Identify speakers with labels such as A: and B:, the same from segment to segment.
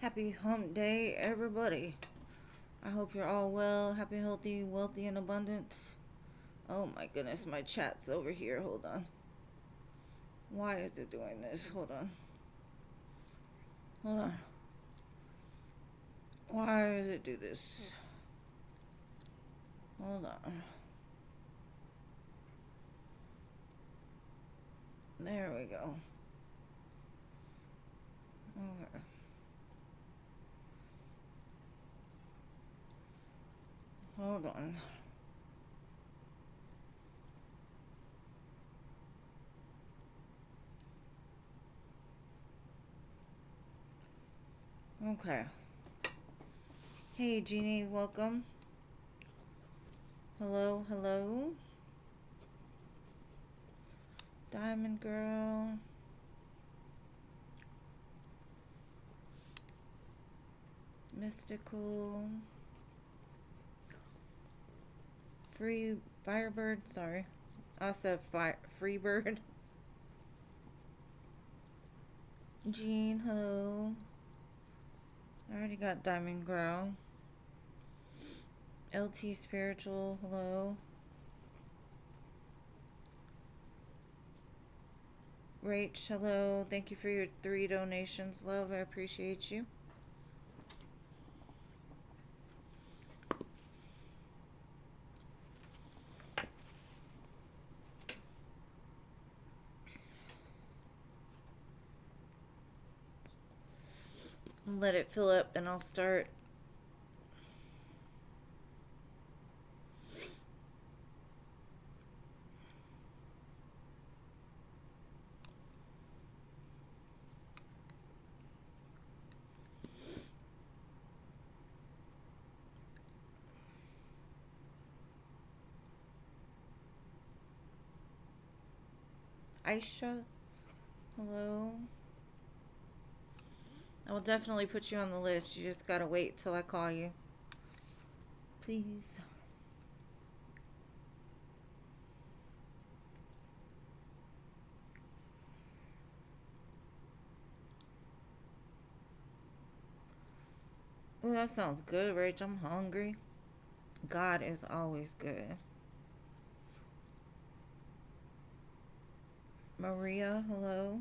A: Happy hump day, everybody. I hope you're all well, happy, healthy, wealthy, and abundant. Oh my goodness, my chat's over here. Hold on. Why is it doing this? Hold on. Hold on. Why does it do this? Hold on. There we go. Okay. Hold on. Okay. Hey, Jeannie, welcome. Hello, hello. Diamond Girl. Mystical. Free Firebird, sorry. I said Freebird. Jean, hello. I already got Diamond Girl. LT Spiritual, hello. Rach, hello. Thank you for your 3 donations, love. I appreciate you. Let it fill up and I'll start. Aisha, hello. I will definitely put you on the list. You just gotta wait till I call you. Please. Ooh, that sounds good, Rach. I'm hungry. God is always good. Maria, hello.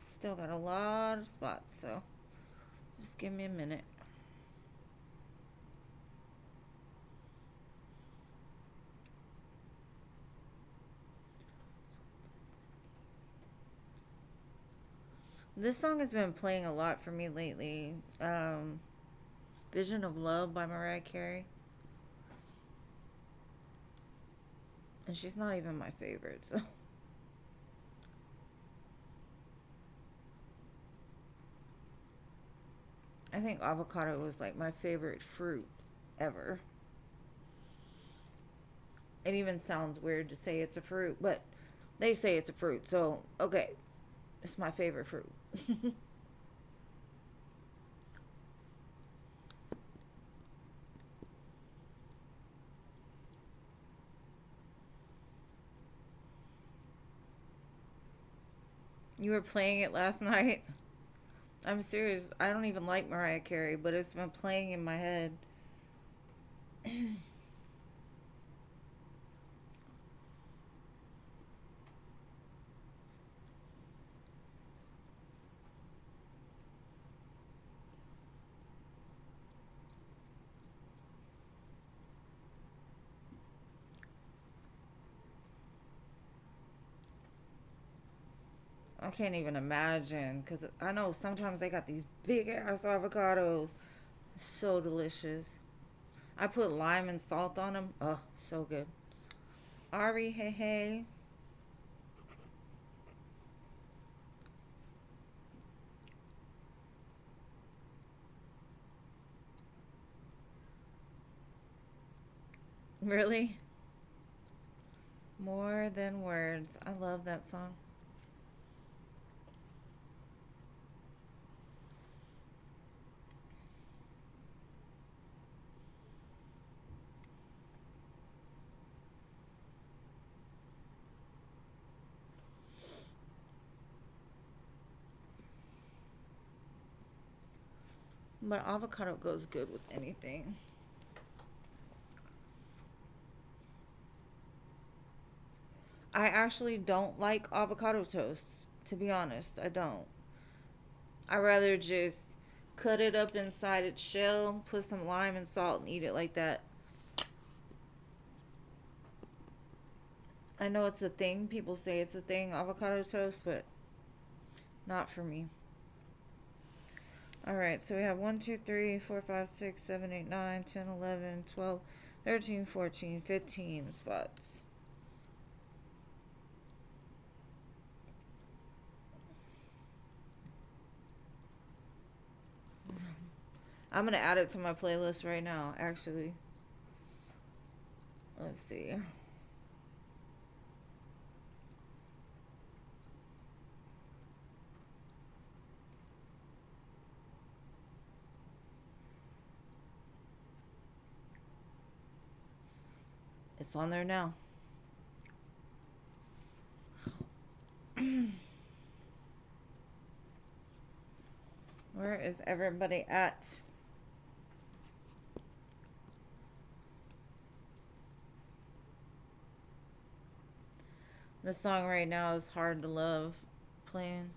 A: Still got a lot of spots, so just give me a minute. This song has been playing a lot for me lately. Vision of Love by Mariah Carey. And she's not even my favorite, so. I think avocado was like my favorite fruit ever. It even sounds weird to say it's a fruit, but they say it's a fruit, so okay. It's my favorite fruit. You were playing it last night? I'm serious. I don't even like Mariah Carey, but it's been playing in my head. I can't even imagine, because I know sometimes they got these big ass avocados. So delicious. I put lime and salt on them. Oh, so good. Ari, hey, hey. Really? More than words. I love that song. But avocado goes good with anything. I actually don't like avocado toast, to be honest. I don't. I rather just cut it up inside its shell, put some lime and salt, and eat it like that. I know it's a thing. People say it's a thing, avocado toast, but not for me. Alright, so we have 1, 2, 3, 4, 5, 6, 7, 8, 9, 10, 11, 12, 13, 14, 15 spots. I'm going to add it to my playlist right now, actually. Let's see. It's on there now. Where is everybody at? The song right now is Hard to Love playing.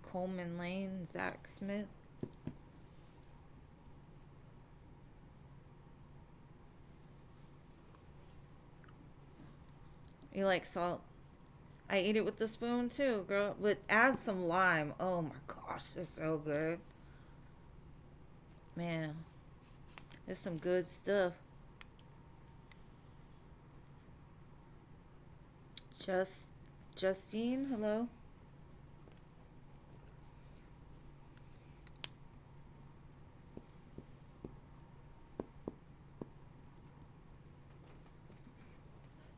A: Coleman Lane, Zach Smith. You like salt? I eat it with the spoon too, girl. But add some lime. Oh my gosh, it's so good. Man, it's some good stuff. Justine, hello.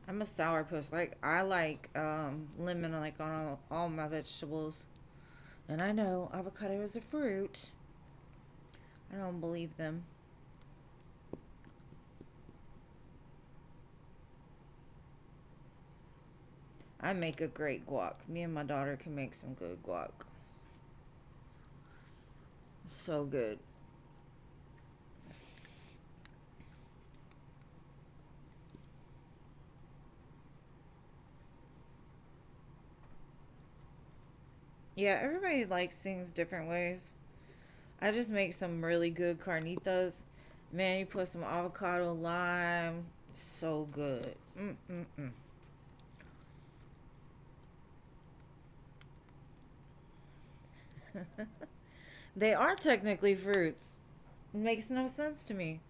A: I'm a sourpuss. Like I like lemon like on all my vegetables. And I know avocado is a fruit. I don't believe them. I make a great guac. Me and my daughter can make some good guac. So good. Yeah, everybody likes things different ways. I just make some really good carnitas. Man, you put some avocado, lime. So good. Mm-mm-mm. They are technically fruits. It makes no sense to me.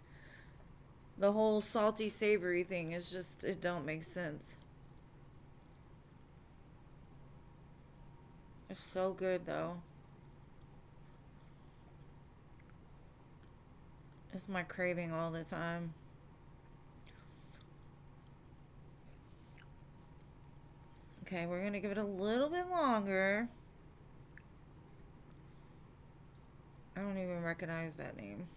A: The whole salty savory thing is just, it don't make sense. It's so good though. It's my craving all the time. Okay, we're gonna give it a little bit longer. I don't even recognize that name.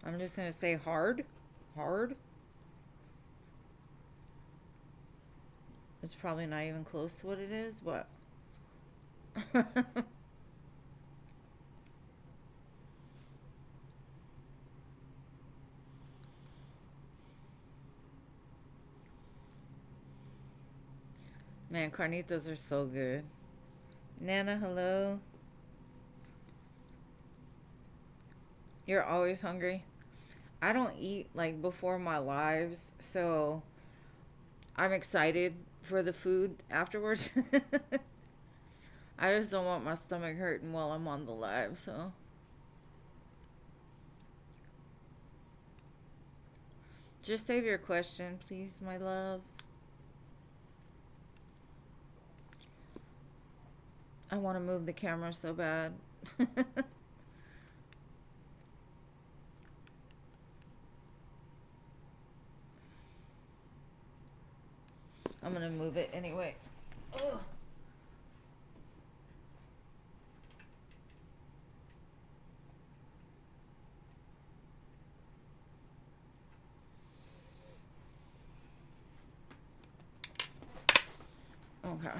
A: I'm just gonna say hard. Hard. It's probably not even close to what it is, but man, carnitas are so good. Nana, hello. You're always hungry. I don't eat like before my lives, so I'm excited for the food afterwards. I just don't want my stomach hurting while I'm on the live, so. Just save your question, please, my love. I want to move the camera so bad. I'm going to move it anyway. Ugh. Okay.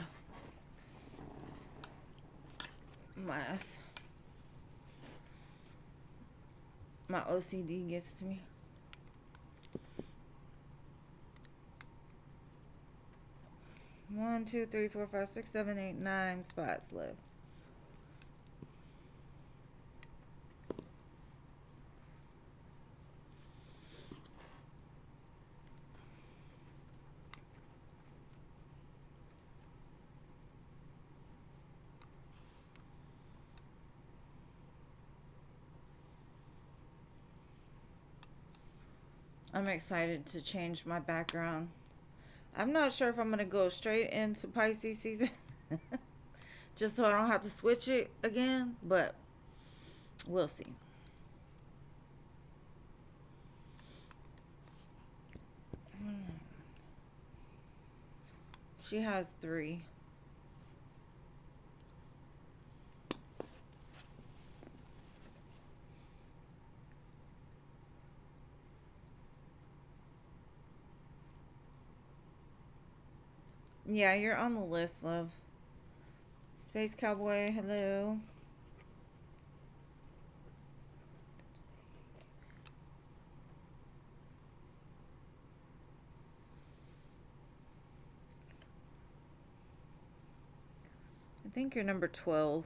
A: My OCD gets to me. One, two, three, four, five, six, seven, eight, 9 spots left. I'm excited to change my background. I'm not sure if I'm going to go straight into Pisces season. Just so I don't have to switch it again. But we'll see. She has 3. Yeah, you're on the list, love. Space Cowboy, hello. I think you're number 12.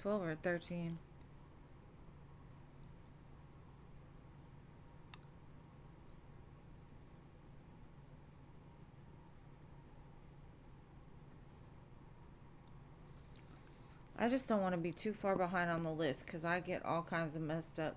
A: 12 or 13. I just don't want to be too far behind on the list because I get all kinds of messed up.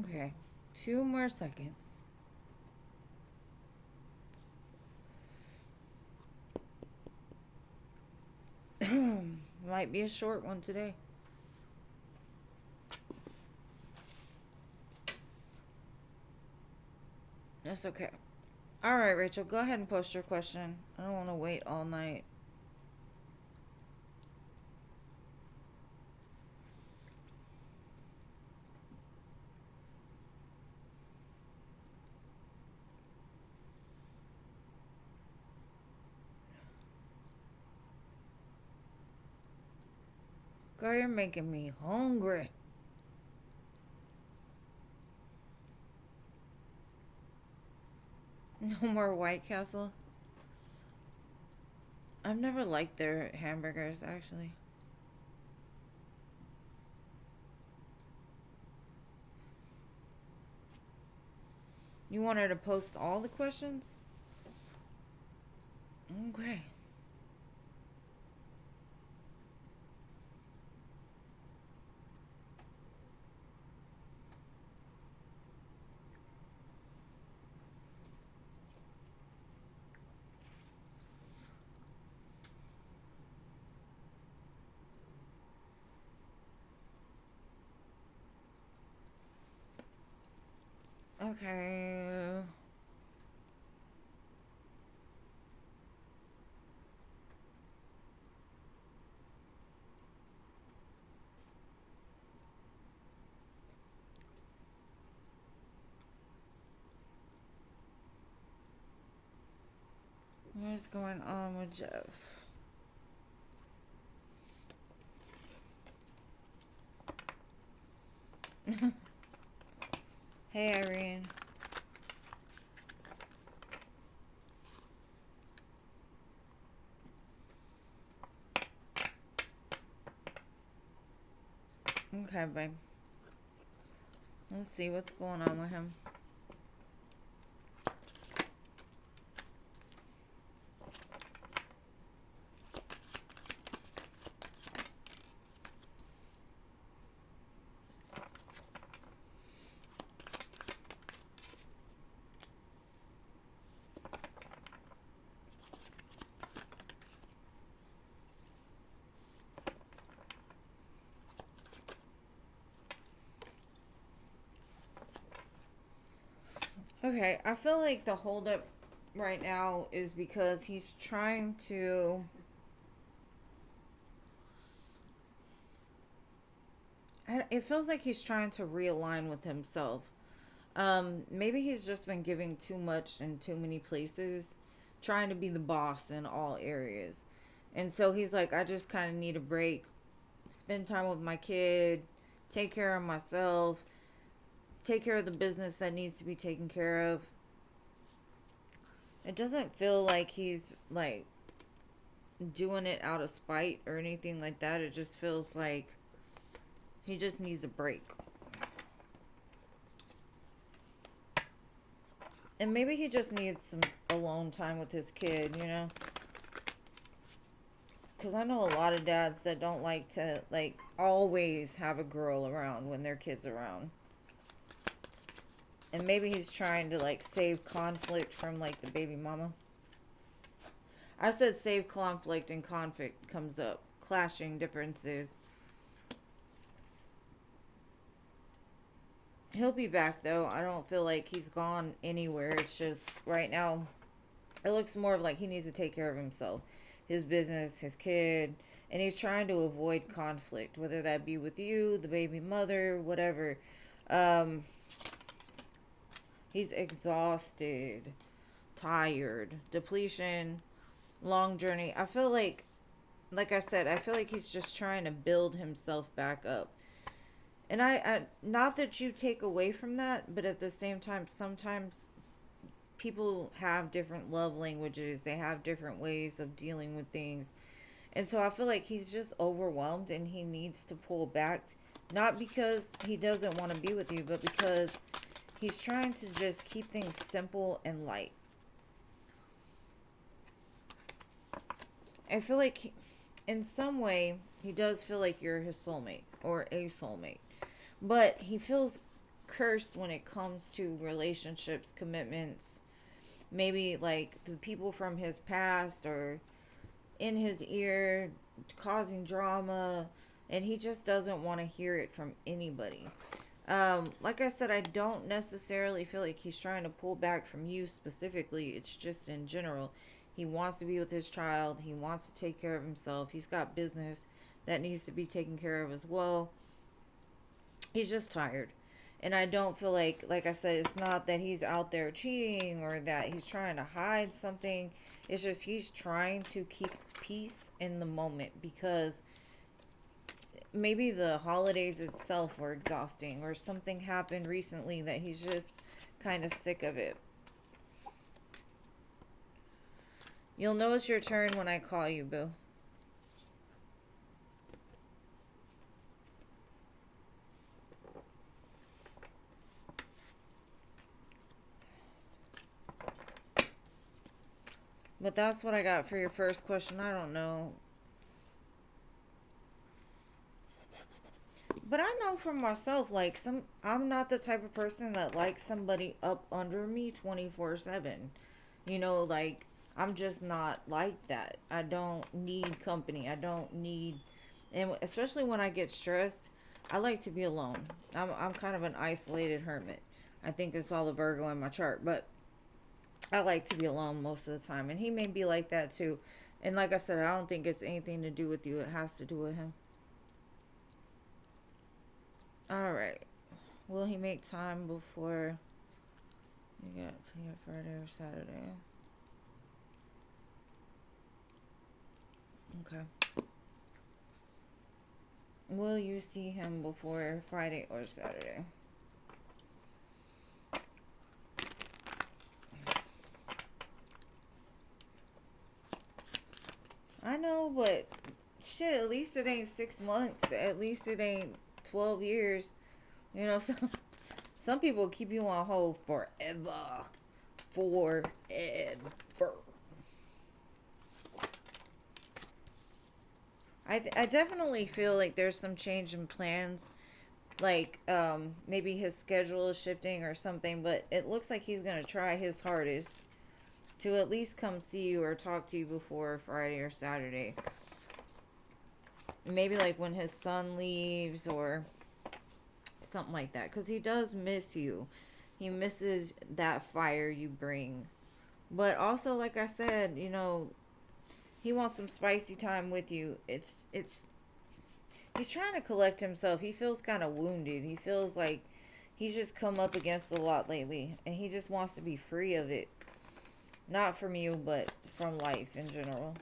A: Okay, 2 more seconds. Might be a short one today. That's okay. All right, Rachel, go ahead and post your question. I don't want to wait all night. Girl, you're making me hungry. No more White Castle. I've never liked their hamburgers, actually. You want her to post all the questions? Okay. Okay. What's going on with Jeff? Hey, Irene. Okay, babe. Let's see what's going on with him. Okay, I feel like the holdup right now is because he's trying to. It feels like he's trying to realign with himself. Maybe he's just been giving too much in too many places, trying to be the boss in all areas. And so he's like, I just kind of need a break, spend time with my kid, take care of myself, take care of the business that needs to be taken care of. It doesn't feel like he's like doing it out of spite or anything like that. It just feels like he just needs a break. And maybe he just needs some alone time with his kid, you know? Because I know a lot of dads that don't like to, like, always have a girl around when their kid's around. And maybe he's trying to, like, save conflict from, like, the baby mama. I said save conflict, and conflict comes up. Clashing differences. He'll be back, though. I don't feel like he's gone anywhere. It's just, right now, it looks more of like he needs to take care of himself. His business, his kid. And he's trying to avoid conflict. Whether that be with you, the baby mother, whatever. He's exhausted. Tired. Depletion. Long journey. I feel like I said, I feel like he's just trying to build himself back up. And I not that you take away from that, but at the same time, sometimes people have different love languages. They have different ways of dealing with things. And so I feel like he's just overwhelmed and he needs to pull back. Not because he doesn't want to be with you, but because he's trying to just keep things simple and light. I feel like in some way, he does feel like you're his soulmate or a soulmate. But he feels cursed when it comes to relationships, commitments. Maybe like the people from his past or in his ear causing drama. And he just doesn't want to hear it from anybody. Like I said, I don't necessarily feel like he's trying to pull back from you specifically. It's just in general. He wants to be with his child. He wants to take care of himself. He's got business that needs to be taken care of as well. He's just tired. And I don't feel like I said, it's not that he's out there cheating or that he's trying to hide something. It's just he's trying to keep peace in the moment because maybe the holidays itself were exhausting or something happened recently that he's just kind of sick of it. You'll know it's your turn when I call you, boo. But that's what I got for your first question. I don't know. But I know for myself, like, I'm not the type of person that likes somebody up under me 24/7. You know, like, I'm just not like that. I don't need company. I don't need, and especially when I get stressed, I like to be alone. I'm kind of an isolated hermit. I think it's all the Virgo in my chart, but I like to be alone most of the time. And he may be like that too. And like I said, I don't think it's anything to do with you. It has to do with him. All right. Will he make time before you got Friday or Saturday? Okay. Will you see him before Friday or Saturday? I know, but shit, at least it ain't 6 months. At least it ain't 12 years. You know, some people keep you on hold forever. Forever. I definitely feel like there's some change in plans. Like, maybe his schedule is shifting or something, but it looks like he's going to try his hardest to at least come see you or talk to you before Friday or Saturday. Maybe like when his son leaves or something like that, because he does miss you. He misses that fire you bring. But also, like I said, you know, he wants some spicy time with you. It's he's trying to collect himself. He feels kind of wounded. He feels like he's just come up against a lot lately, and he just wants to be free of it. Not from you, but from life in general.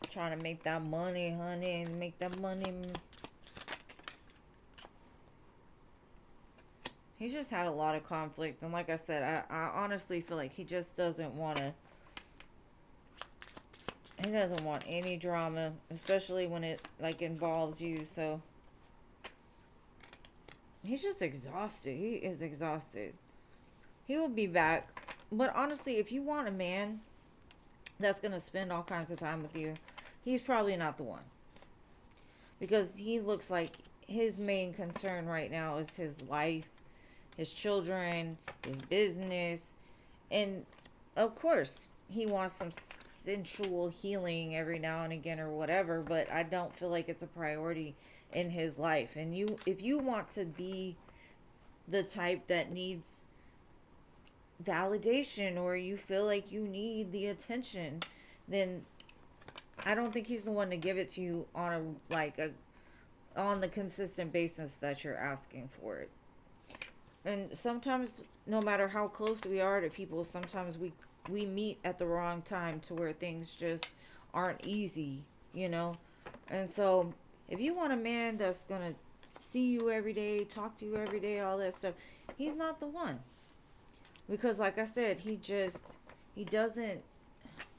A: Trying to make that money, honey, and make that money. He's just had a lot of conflict, and like I said, I honestly feel like he just doesn't want to. He doesn't want any drama, especially when it like involves you. So he's just exhausted. He is exhausted. He will be back. But honestly, if you want a man that's going to spend all kinds of time with you, he's probably not the one. Because he looks like his main concern right now is his life, his children, his business. And of course, he wants some sensual healing every now and again or whatever, but I don't feel like it's a priority in his life. And if you want to be the type that needs validation or you feel like you need the attention, then I don't think he's the one to give it to you on the consistent basis that you're asking for it. And sometimes, no matter how close we are to people, sometimes we meet at the wrong time to where things just aren't easy, you know. And so if you want a man that's gonna see you every day, talk to you every day, all that stuff, he's not the one. Because like I said, he doesn't,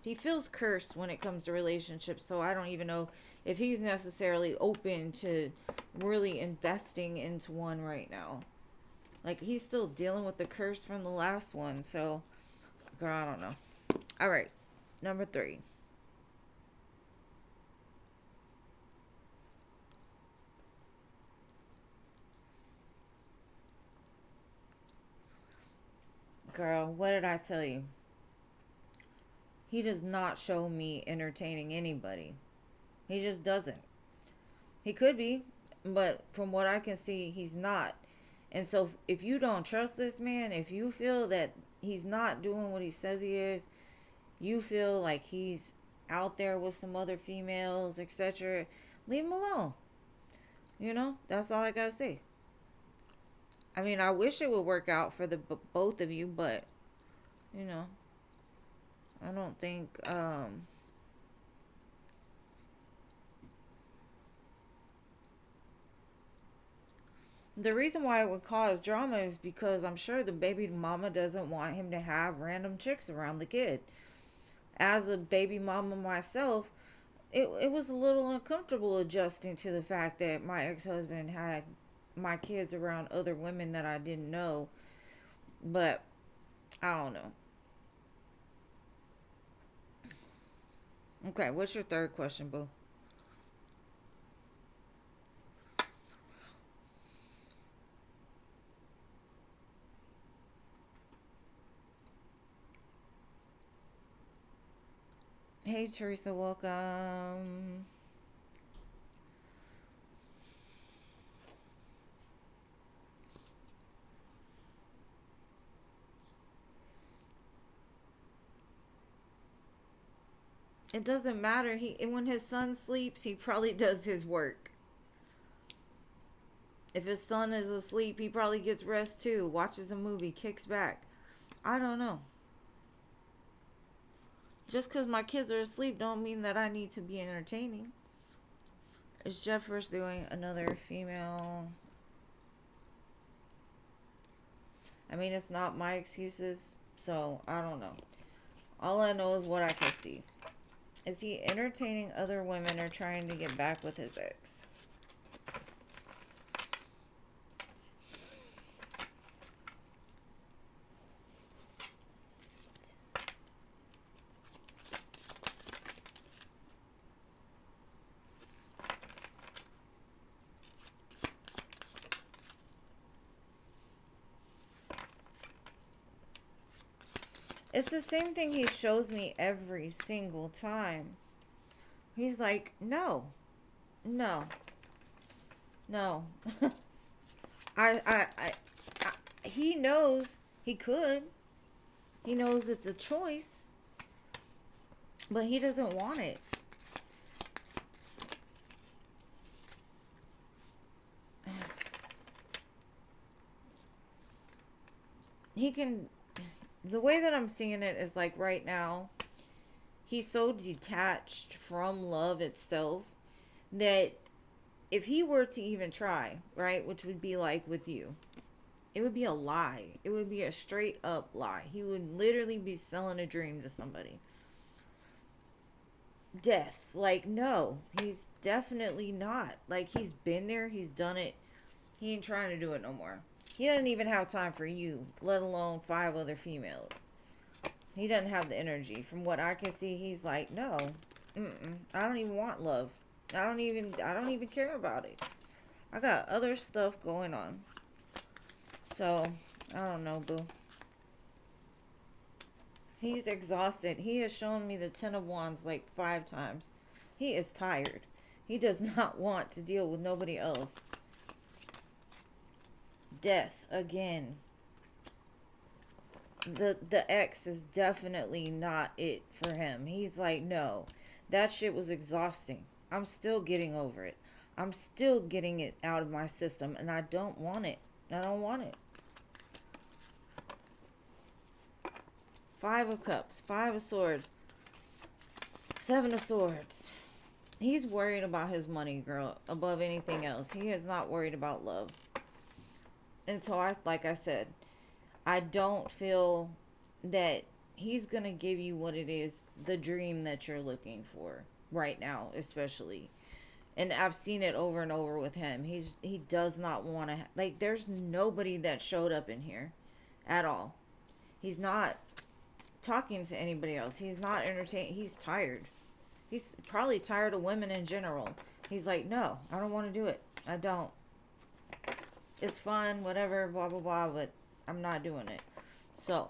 A: he feels cursed when it comes to relationships. So I don't even know if he's necessarily open to really investing into one right now. Like, he's still dealing with the curse from the last one. So, girl, I don't know. All right, number 3. Girl, what did I tell you? He does not show me entertaining anybody. He just doesn't. He could be, but from what I can see, he's not. And so if you don't trust this man, if you feel that he's not doing what he says he is, you feel like he's out there with some other females, etc., leave him alone. You know, that's all I gotta say. I mean, I wish it would work out for the both of you, but you know, I don't think the reason why it would cause drama is because I'm sure the baby mama doesn't want him to have random chicks around the kid. As a baby mama myself, it was a little uncomfortable adjusting to the fact that my ex-husband had my kids around other women that I didn't know. But I don't know. Okay, what's your third question, boo? Hey, Teresa, welcome. It doesn't matter. When his son sleeps, he probably does his work. If his son is asleep, he probably gets rest too. Watches a movie, kicks back. I don't know. Just because my kids are asleep don't mean that I need to be entertaining. Is Jeff pursuing another female? I mean, it's not my excuses, so I don't know. All I know is what I can see. Is he entertaining other women or trying to get back with his ex? It's the same thing he shows me every single time. He's like, no, no, no. I, he knows he could. He knows it's a choice, but he doesn't want it. He can, the way that I'm seeing it is like right now, he's so detached from love itself that if he were to even try, right, which would be like with you, it would be a lie. It would be a straight up lie. He would literally be selling a dream to somebody. Death. Like, no, he's definitely not. Like, he's been there, he's done it. He ain't trying to do it no more. He doesn't even have time for you, let alone 5 other females. He doesn't have the energy. From what I can see, he's like, no, I don't even want love. I don't even care about it. I got other stuff going on. So, I don't know, boo. He's exhausted. He has shown me the 10 of Wands like 5 times. He is tired. He does not want to deal with nobody else. Death again. The ex is definitely not it for him. He's like, no, that shit was exhausting. I'm still getting over it. I'm still getting it out of my system, and I don't want it. I don't want it. 5 of Cups, 5 of Swords, 7 of Swords. He's worried about his money, girl, above anything else. He is not worried about love. And so, like I said, I don't feel that he's going to give you what it is, the dream that you're looking for right now, especially. And I've seen it over and over with him. He does not want to, like, there's nobody that showed up in here at all. He's not talking to anybody else. He's not entertaining. He's tired. He's probably tired of women in general. He's like, no, I don't want to do it. I don't. It's fun, whatever, blah, blah, blah, but I'm not doing it. So,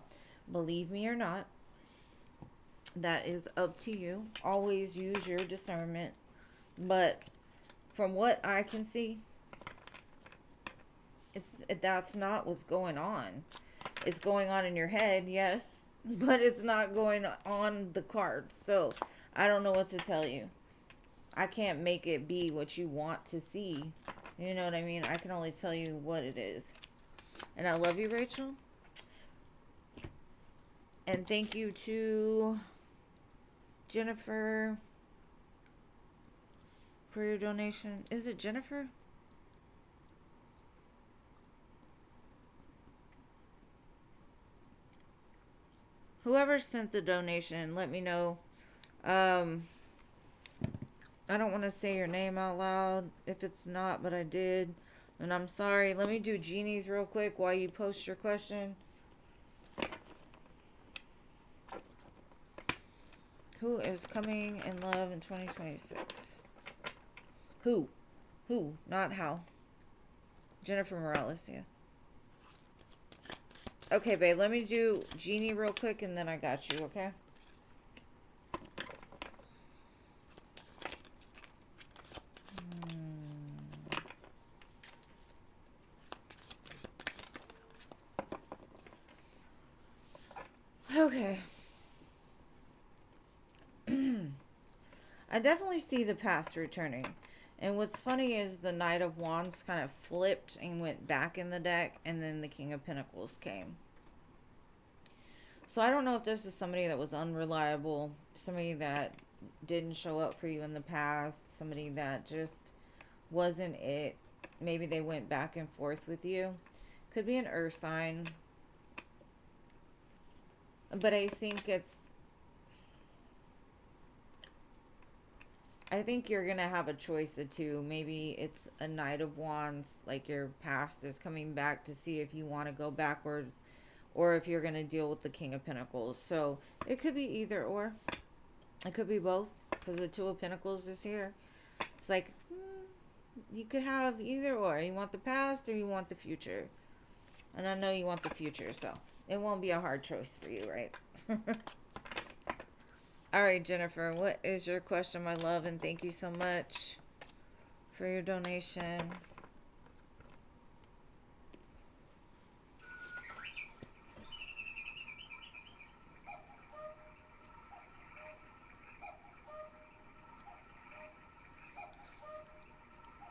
A: believe me or not, that is up to you. Always use your discernment. But from what I can see, that's not what's going on. It's going on in your head, yes, but it's not going on the cards. So, I don't know what to tell you. I can't make it be what you want to see. You know what I mean? I can only tell you what it is. And I love you, Rachel. And thank you to Jennifer for your donation. Is it Jennifer? Whoever sent the donation, let me know. I don't want to say your name out loud if it's not, but I did. And I'm sorry. Let me do Genie's real quick while you post your question. Who is coming in love in 2026? Who? Who? Not how. Jennifer Morales, yeah. Okay, babe. Let me do Genie real quick and then I got you, okay? Okay. I definitely see the past returning. And what's funny is the Knight of Wands kind of flipped and went back in the deck, and then the King of Pentacles came. So I don't know if this is somebody that was unreliable, somebody that didn't show up for you in the past, somebody that just wasn't it. Maybe they went back and forth with you. Could be an earth sign. But I think you're going to have a choice of two. Maybe it's a Knight of Wands, like your past is coming back to see if you want to go backwards or if you're going to deal with the King of Pentacles. So it could be either or. It could be both because the Two of Pentacles is here. It's like, you could have either or. You want the past or you want the future. And I know you want the future, so it won't be a hard choice for you, right? All right, Jennifer, what is your question, my love? And thank you so much for your donation.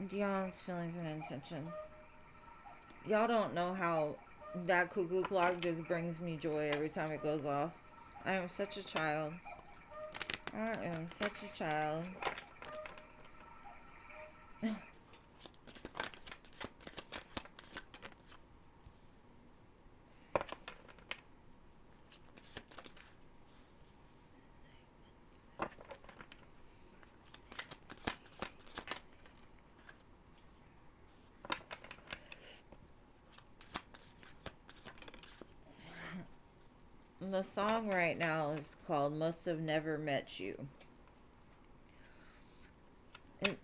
A: Dion's feelings and intentions. Y'all don't know how that cuckoo clock just brings me joy every time it goes off. I am such a child. I am such a child. The song right now is called Must Have Never Met You.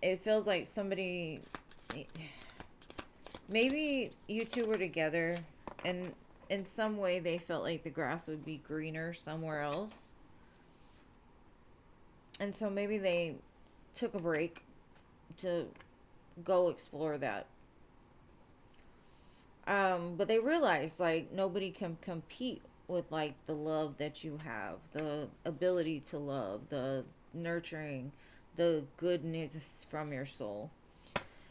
A: It feels like somebody, maybe you two were together and in some way they felt like the grass would be greener somewhere else. And so maybe they took a break to go explore that. But they realized like nobody can compete with like the love that you have, the ability to love, the nurturing, the goodness from your soul.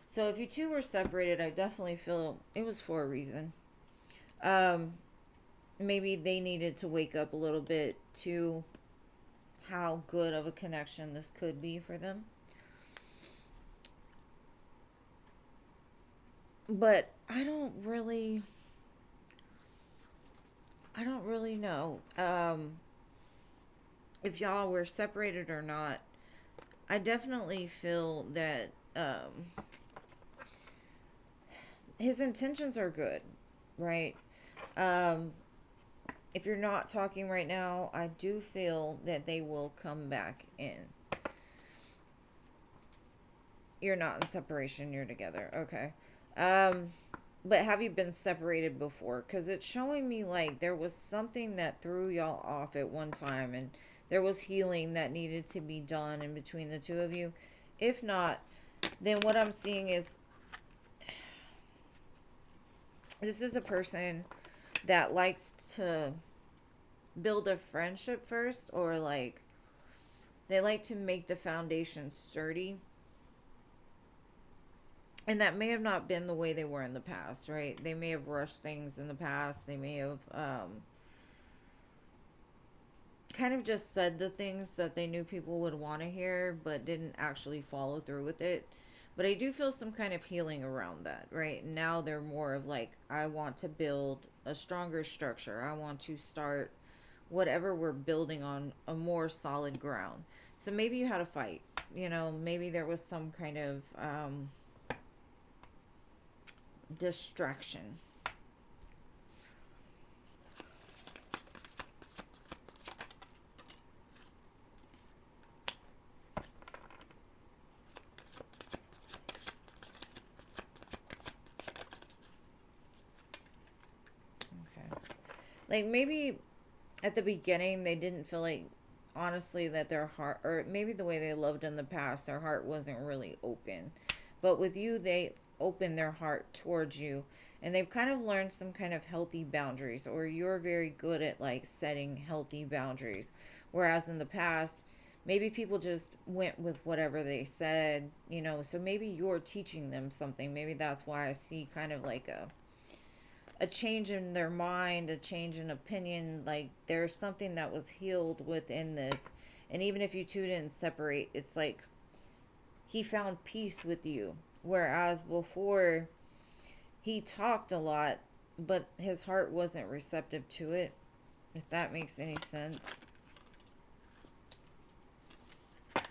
A: So if you two were separated, I definitely feel it was for a reason. Um, Maybe they needed to wake up a little bit to how good of a connection this could be for them. But I don't really know if y'all were separated or not. I definitely feel that his intentions are good, right? Um, if you're not talking right now, I do feel that they will come back in. You're not in separation, you're together. Okay. Um, but have you been separated before? Because it's showing me like there was something that threw y'all off at one time and there was healing that needed to be done in between the two of you. If not, then what I'm seeing is this is a person that likes to build a friendship first, or like they like to make the foundation sturdy, and that may have not been the way they were in the past, right? They may have rushed things in the past. They may have kind of just said the things that they knew people would want to hear but didn't actually follow through with it. But I do feel some kind of healing around that, right? Now they're more of like, I want to build a stronger structure. I want to start whatever we're building on a more solid ground. So maybe you had a fight, maybe there was some kind of distraction. Okay. Like maybe at the beginning they didn't feel like, honestly, that their heart, or maybe the way they loved in the past, their heart wasn't really open. But with you, they open their heart towards you, and they've kind of learned some kind of healthy boundaries, or you're very good at like setting healthy boundaries. Whereas in the past, maybe people just went with whatever they said, so maybe you're teaching them something. Maybe that's why I see kind of like a change in their mind, a change in opinion. Like there's something that was healed within this. And even if you two didn't separate, it's like he found peace with you. Whereas before, he talked a lot, but his heart wasn't receptive to it, if that makes any sense. Okay.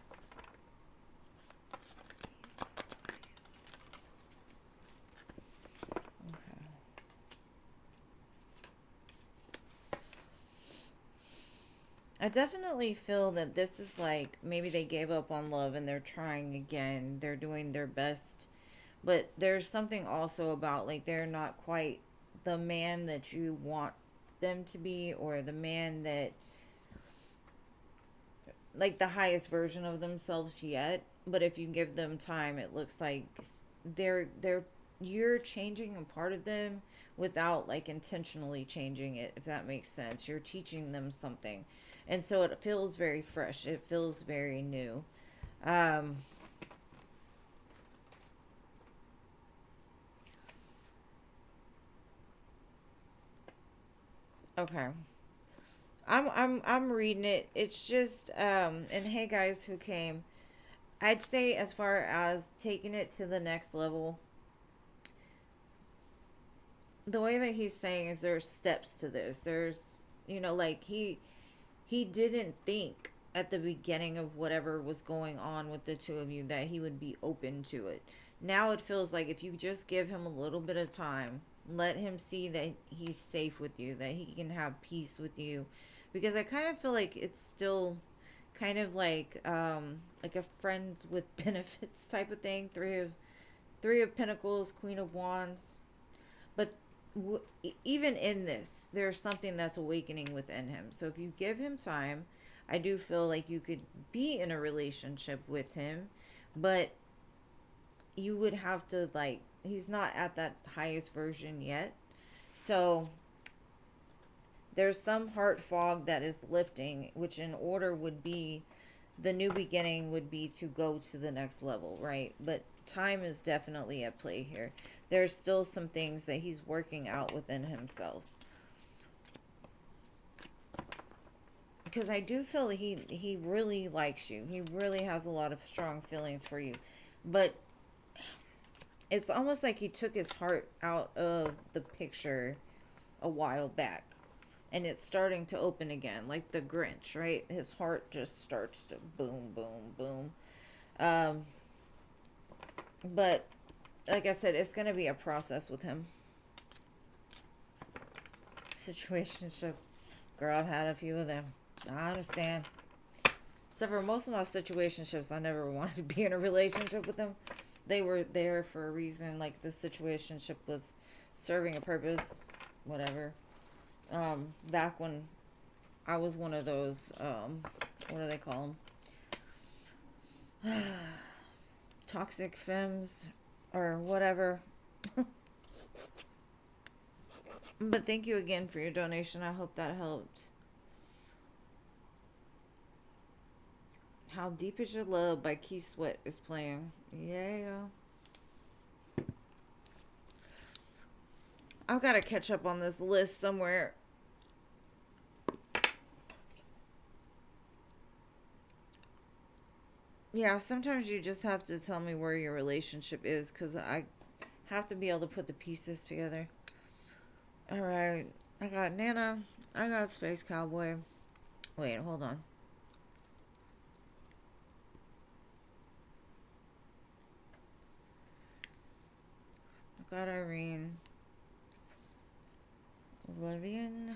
A: I definitely feel that this is like maybe they gave up on love and they're trying again. They're doing their best. But there's something also about like they're not quite the man that you want them to be, or the man that, like, the highest version of themselves yet. But if you give them time, it looks like they're you're changing a part of them without like intentionally changing it, if that makes sense. You're teaching them something, and so it feels very fresh, it feels very new. um okay, I'm reading it. It's just and hey guys who came, I'd say as far as taking it to the next level, the way that he's saying is there's steps to this. There's, like, he didn't think at the beginning of whatever was going on with the two of you that he would be open to it. Now it feels like if you just give him a little bit of time, let him see that he's safe with you, that he can have peace with you, because I kind of feel like it's still kind of like a friends with benefits type of thing. Three of Pentacles, Queen of Wands. But even in this, there's something that's awakening within him. So if you give him time, I do feel like you could be in a relationship with him, but you would have to, like, he's not at that highest version yet. So there's some heart fog that is lifting, which in order would be the new beginning would be to go to the next level, right? But time is definitely at play here. There's still some things that he's working out within himself. Because I do feel that he really likes you. He really has a lot of strong feelings for you. But it's almost like he took his heart out of the picture a while back. And it's starting to open again, like the Grinch, right? His heart just starts to boom, boom, boom. Um, but like I said, it's going to be a process with him. Situationship. Girl, I've had a few of them. I understand. Except for most of my situationships, I never wanted to be in a relationship with them. They were there for a reason. Like, the situationship was serving a purpose. Whatever. Back when I was one of those, what do they call them? Toxic femmes or whatever. But thank you again for your donation. I hope that helped. How Deep Is Your Love by Key Sweat is playing. Yeah. I've got to catch up on this list somewhere. Yeah, sometimes you just have to tell me where your relationship is, because I have to be able to put the pieces together. Alright, I got Nana, I got Space Cowboy. Wait, hold on. I got Irene, Oblivion,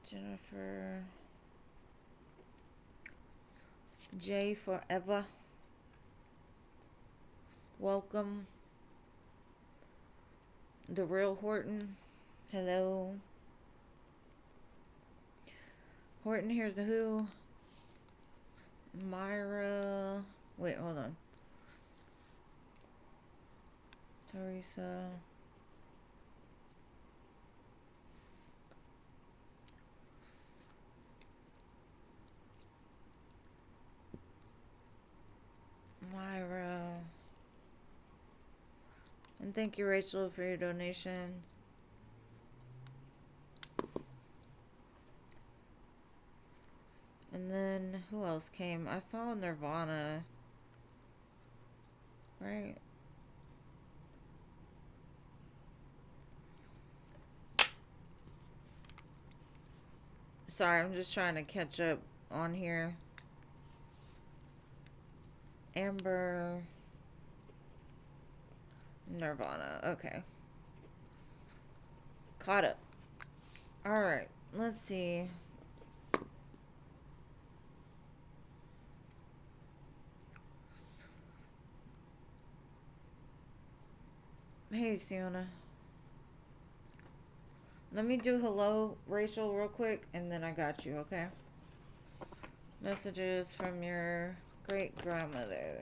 A: Jennifer, Jay Forever, Welcome, The Real Horton, hello. Horton Hears the Who, Myra, wait, hold on. Teresa, Myra, and thank you, Rachel, for your donation. And then who else came? I saw Nirvana, right? Sorry, I'm just trying to catch up on here. Amber, Nirvana. Okay. Caught up. Alright, let's see. Hey, Sienna. Let me do hello, Rachel, real quick, and then I got you, okay? Messages from your great grandmother.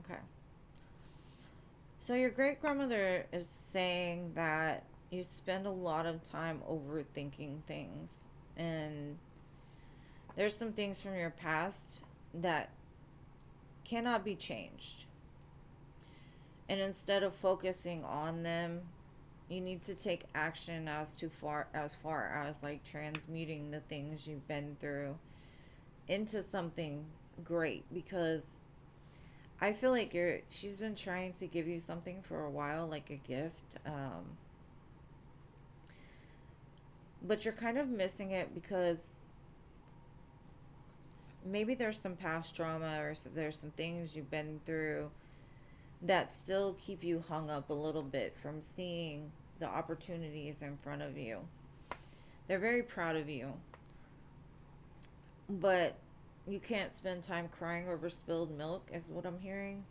A: Okay. So your great grandmother is saying that you spend a lot of time overthinking things, and there's some things from your past that cannot be changed. And instead of focusing on them, you need to take action as far as like transmuting the things you've been through into something great, because I feel like she's been trying to give you something for a while, like a gift, but you're kind of missing it because maybe there's some past trauma, or there's some things you've been through that still keep you hung up a little bit from seeing the opportunities in front of you. They're very proud of you, but you can't spend time crying over spilled milk, is what I'm hearing.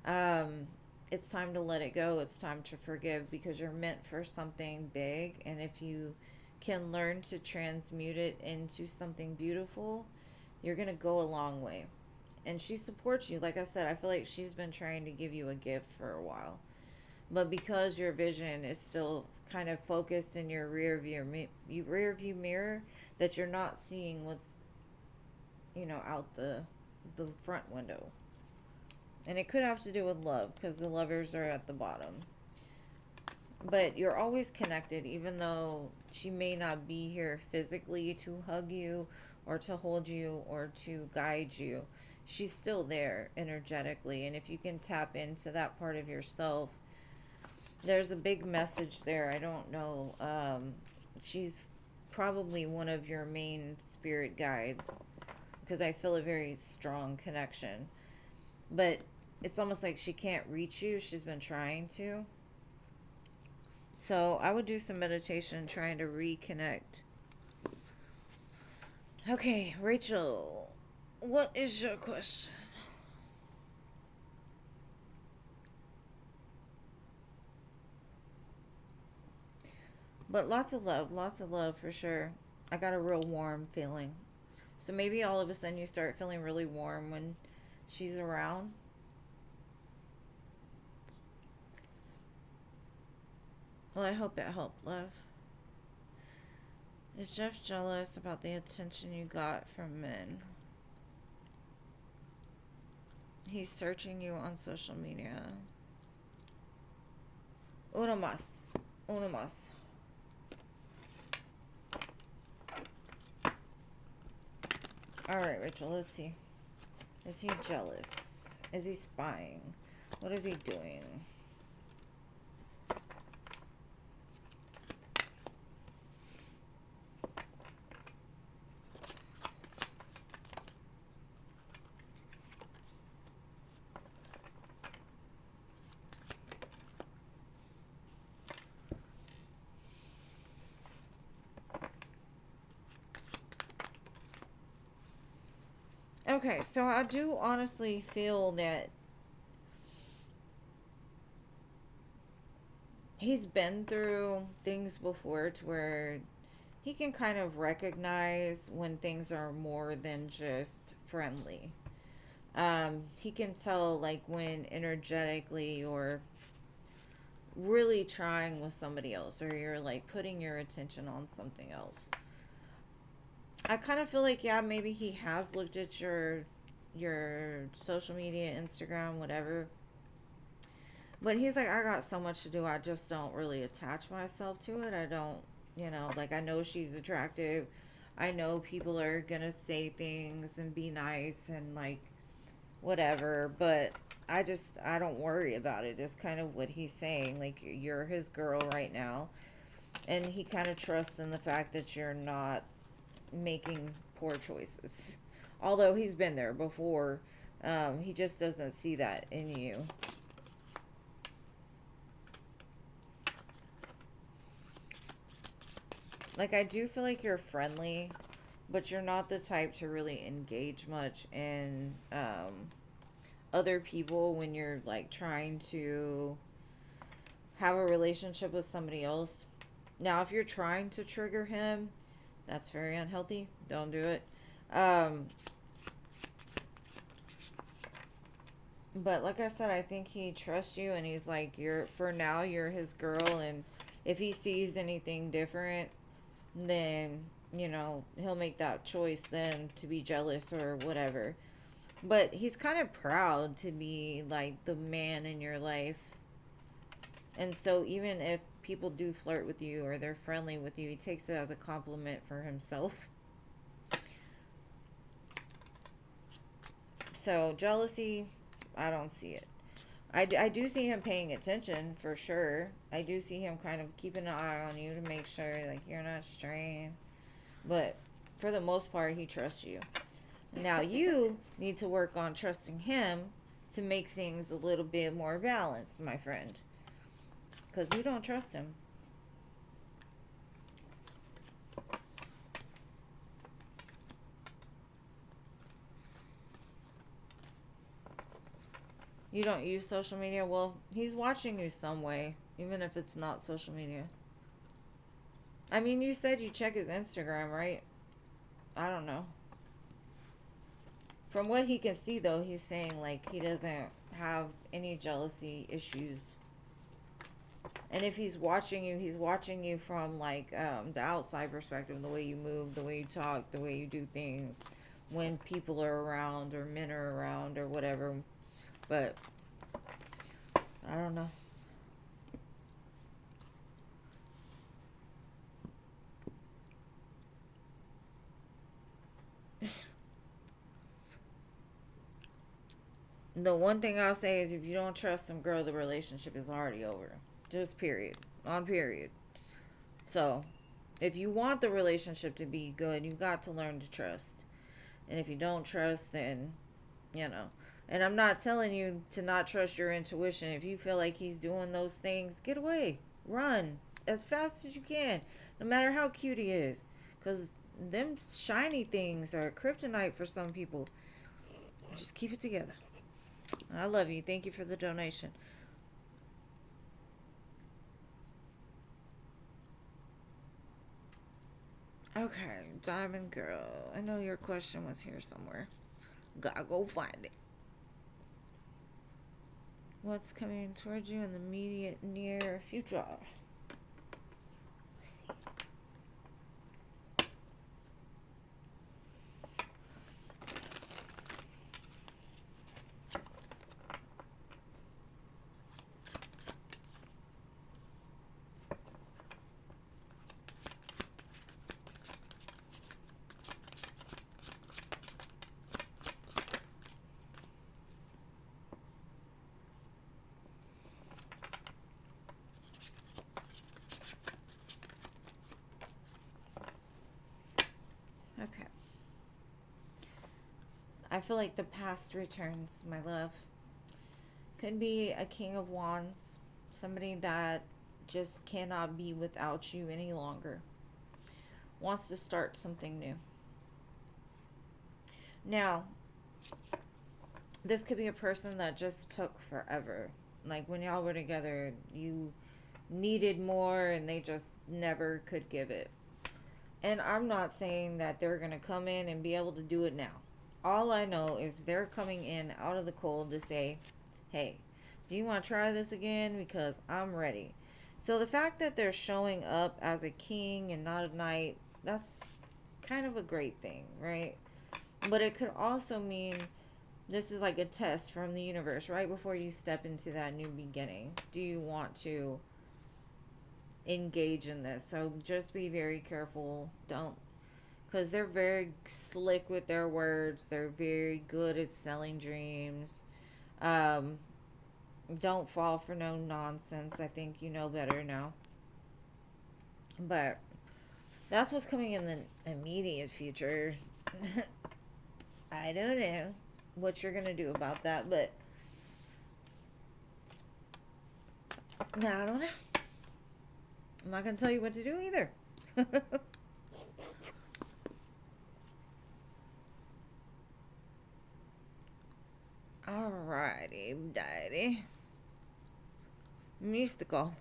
A: Um, it's time to let it go. It's time to forgive, because you're meant for something big. And if you can learn to transmute it into something beautiful, you're going to go a long way. And she supports you. Like I said, I feel like she's been trying to give you a gift for a while. But because your vision is still kind of focused in your rear view mirror, that you're not seeing what's, out the front window. And it could have to do with love, because the lovers are at the bottom. But you're always connected, even though she may not be here physically to hug you or to hold you or to guide you. She's still there energetically. And if you can tap into that part of yourself, there's a big message there. I don't know. She's probably one of your main spirit guides, because I feel a very strong connection. But it's almost like she can't reach you. She's been trying to. So I would do some meditation trying to reconnect. Okay, Rachel, what is your question? But lots of love for sure. I got a real warm feeling. So maybe all of a sudden you start feeling really warm when she's around. Well, I hope it helped, love. Is Jeff jealous about the attention you got from men? He's searching you on social media. Uno más. Uno más. Alright, Rachel, let's see. Is he jealous? Is he spying? What is he doing? Okay, so I do honestly feel that he's been through things before to where he can kind of recognize when things are more than just friendly. He can tell, like, when energetically or really trying with somebody else, or you're like putting your attention on something else. I kind of feel like, yeah, maybe he has looked at your social media, Instagram, whatever. But he's like, I got so much to do. I just don't really attach myself to it. I don't, like, I know she's attractive. I know people are gonna say things and be nice and like whatever, but I don't worry about it. It's kind of what he's saying. Like, you're his girl right now, and he kind of trusts in the fact that you're not making poor choices. Although he's been there before He just doesn't see that in you. Like, I do feel like you're friendly, but you're not the type to really engage much in other people when you're like trying to have a relationship with somebody else. Now, if you're trying to trigger him, that's very unhealthy. Don't do it. Um, but like I said, I think he trusts you, and he's like, you're for now, you're his girl, and if he sees anything different, then he'll make that choice then to be jealous or whatever. But he's kind of proud to be like the man in your life. And so even if people do flirt with you or they're friendly with you, he takes it as a compliment for himself. So jealousy, I don't see it. I do see him paying attention for sure. I do see him kind of keeping an eye on you to make sure like you're not straying. But for the most part, he trusts you. Now you need to work on trusting him to make things a little bit more balanced, my friend. Because you don't trust him. You don't use social media? Well, he's watching you some way, even if it's not social media. I mean, you said you check his Instagram, right? I don't know. From what he can see, though, he's saying, like, he doesn't have any jealousy issues. And if he's watching you from, like, the outside perspective, the way you move, the way you talk, the way you do things, when people are around or men are around or whatever. But, I don't know. The one thing I'll say is if you don't trust them, girl, the relationship is already over. Just period. On period. So, if you want the relationship to be good, you've got to learn to trust. And if you don't trust, then, you know. And I'm not telling you to not trust your intuition. If you feel like he's doing those things, get away. Run as fast as you can. No matter how cute he is. Because them shiny things are kryptonite for some people. Just keep it together. I love you. Thank you for the donation. Okay, Diamond Girl. I know your question was here somewhere. Gotta go find it. What's coming towards you in the immediate near future? Let's see. Okay. I feel like the past returns, my love. Could be a King of Wands. Somebody that just cannot be without you any longer. Wants to start something new. Now, this could be a person that just took forever. Like when y'all were together, you needed more and they just never could give it. And I'm not saying that they're going to come in and be able to do it now. All I know is they're coming in out of the cold to say, hey, do you want to try this again? Because I'm ready. So the fact that they're showing up as a king and not a knight, that's kind of a great thing, right? But it could also mean this is like a test from the universe right before you step into that new beginning. Do you want to engage in this? So just be very careful. Don't, because they're very slick with their words. They're very good at selling dreams. Um, don't fall for no nonsense. I think you know better now. But that's what's coming in the immediate future. I don't know. what you're gonna do about that, but I don't know. I'm not gonna tell you what to do either. Alrighty, daddy. Mystical.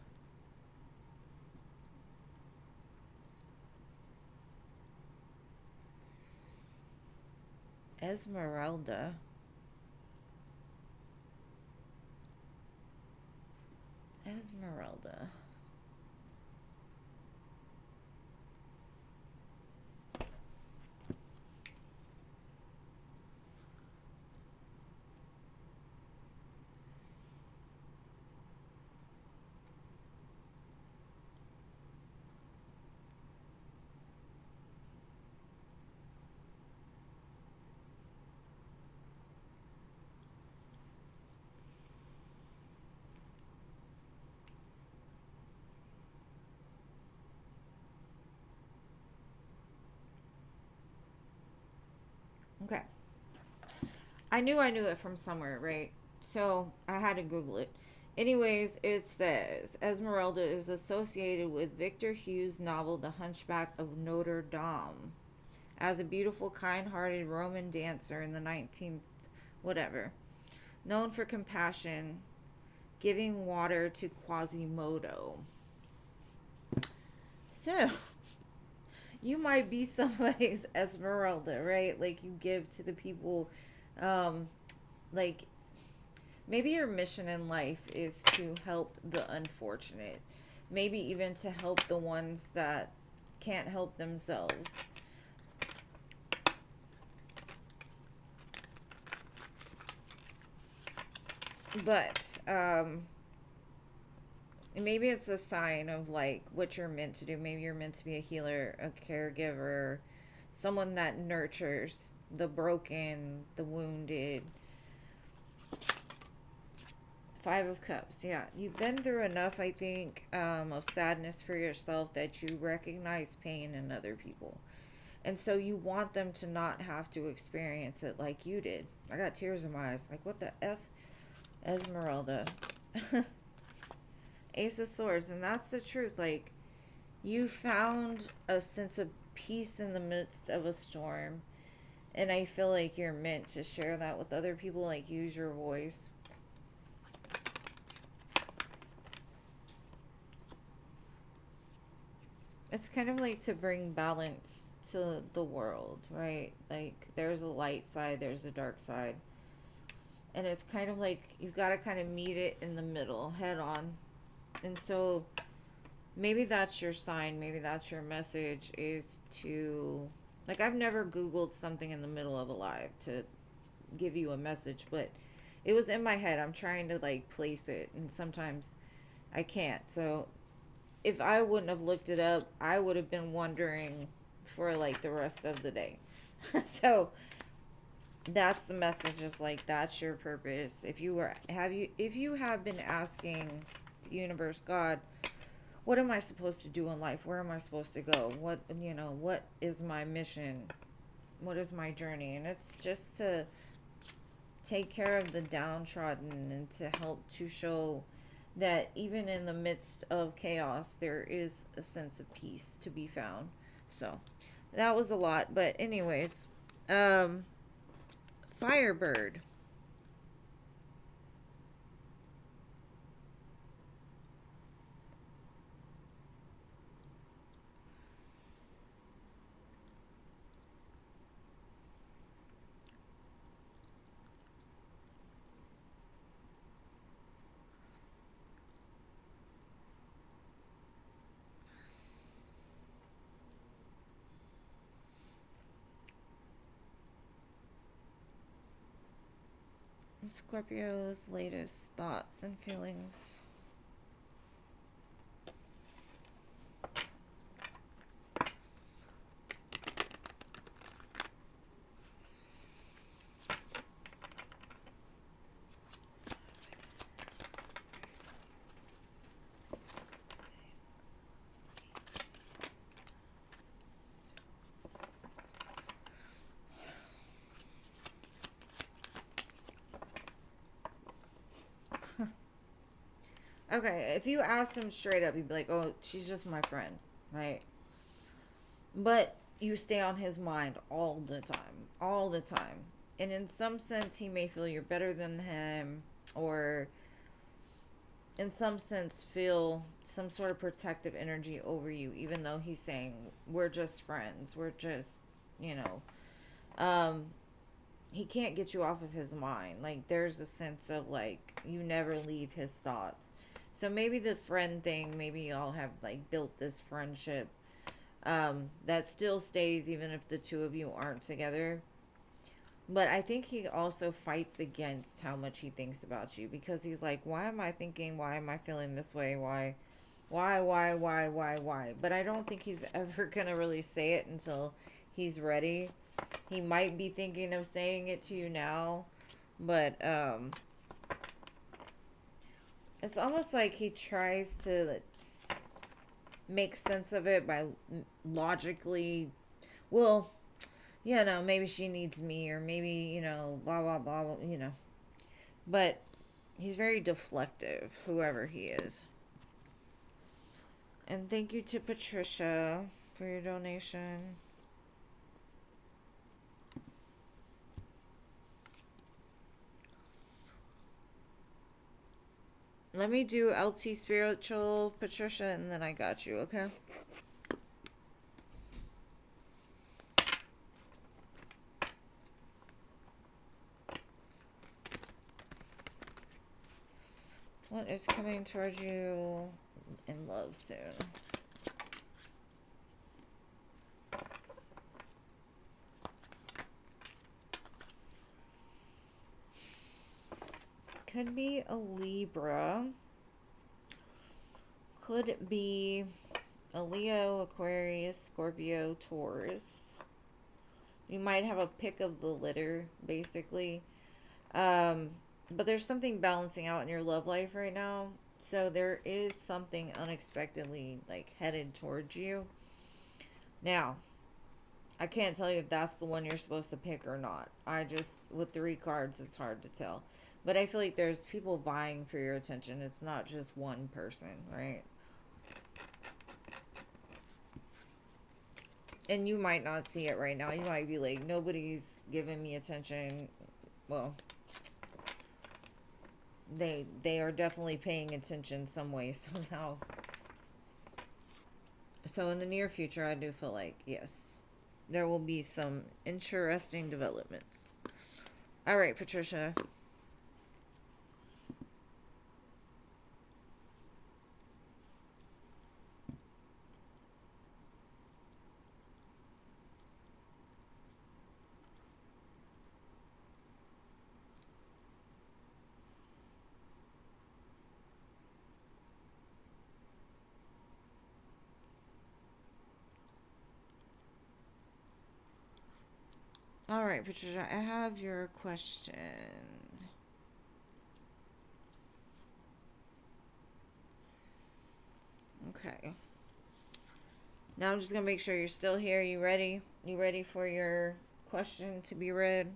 A: Esmeralda. Esmeralda. Okay. I knew it from somewhere, right? So I had to Google it. Anyways, it says Esmeralda is associated with Victor Hugo's novel The Hunchback of Notre Dame as a beautiful, kind hearted Roman dancer in the 19th, whatever, known for compassion, giving water to Quasimodo. So, you might be somebody's Esmeralda, right? Like you give to the people, um, like maybe your mission in life is to help the unfortunate, maybe even to help the ones that can't help themselves. But maybe it's a sign of like what you're meant to do. Maybe you're meant to be a healer, a caregiver, someone that nurtures the broken, the wounded. Five of Cups. Yeah, you've been through enough, I think, of sadness for yourself that you recognize pain in other people. And so you want them to not have to experience it like you did. I got tears in my eyes. Like, what the F? Esmeralda. Ace of Swords. And that's the truth. Like, you found a sense of peace in the midst of a storm. And I feel like you're meant to share that with other people. Like, use your voice. It's kind of like to bring balance to the world, right? Like, there's a light side, there's a dark side. And it's kind of like you've got to kind of meet it in the middle, head on. And so maybe that's your sign, maybe that's your message, is to, like, I've never Googled something in the middle of a live to give you a message, but it was in my head. I'm trying to like place it, and sometimes I can't. So if I wouldn't have looked it up, I would have been wondering for like the rest of the day. So that's the message, is like that's your purpose. If you have been asking the universe, God, what am I supposed to do in life? Where am I supposed to go? What is my mission? What is my journey? And it's just to take care of the downtrodden and to help to show that even in the midst of chaos, there is a sense of peace to be found. So that was a lot. But anyways, Firebird. Scorpio's latest thoughts and feelings. Okay, if you asked him straight up, he'd be like, "Oh, she's just my friend," right? But you stay on his mind all the time. And in some sense, he may feel you're better than him, or in some sense, feel some sort of protective energy over you, even though he's saying, we're just friends. We're just, you know, um, he can't get you off of his mind. Like, there's a sense of, like, you never leave his thoughts. So maybe the friend thing, maybe y'all have, like, built this friendship that still stays even if the two of you aren't together. But I think he also fights against how much he thinks about you, because he's like, why am I thinking? Why am I feeling this way? Why? But I don't think he's ever going to really say it until he's ready. He might be thinking of saying it to you now, but it's almost like he tries to make sense of it by logically, well, maybe she needs me, or maybe, blah, blah, blah, blah. But he's very deflective, whoever he is. And thank you to Patricia for your donation. Let me do LT Spiritual, Patricia, and then I got you, okay? What is coming towards you in love soon? Could be a Libra. Could be a Leo, Aquarius, Scorpio, Taurus. You might have a pick of the litter, basically. But there's something balancing out in your love life right now. So there is something unexpectedly, like, headed towards you. Now, I can't tell you if that's the one you're supposed to pick or not. With 3 cards, it's hard to tell. But I feel like there's people vying for your attention. It's not just one person, right? And you might not see it right now. You might be like, nobody's giving me attention. Well, they are definitely paying attention some way, somehow. So in the near future, I do feel like, yes, there will be some interesting developments. All right, Patricia. All right, Patricia, I have your question. Okay. Now I'm just going to make sure you're still here. You ready? You ready for your question to be read?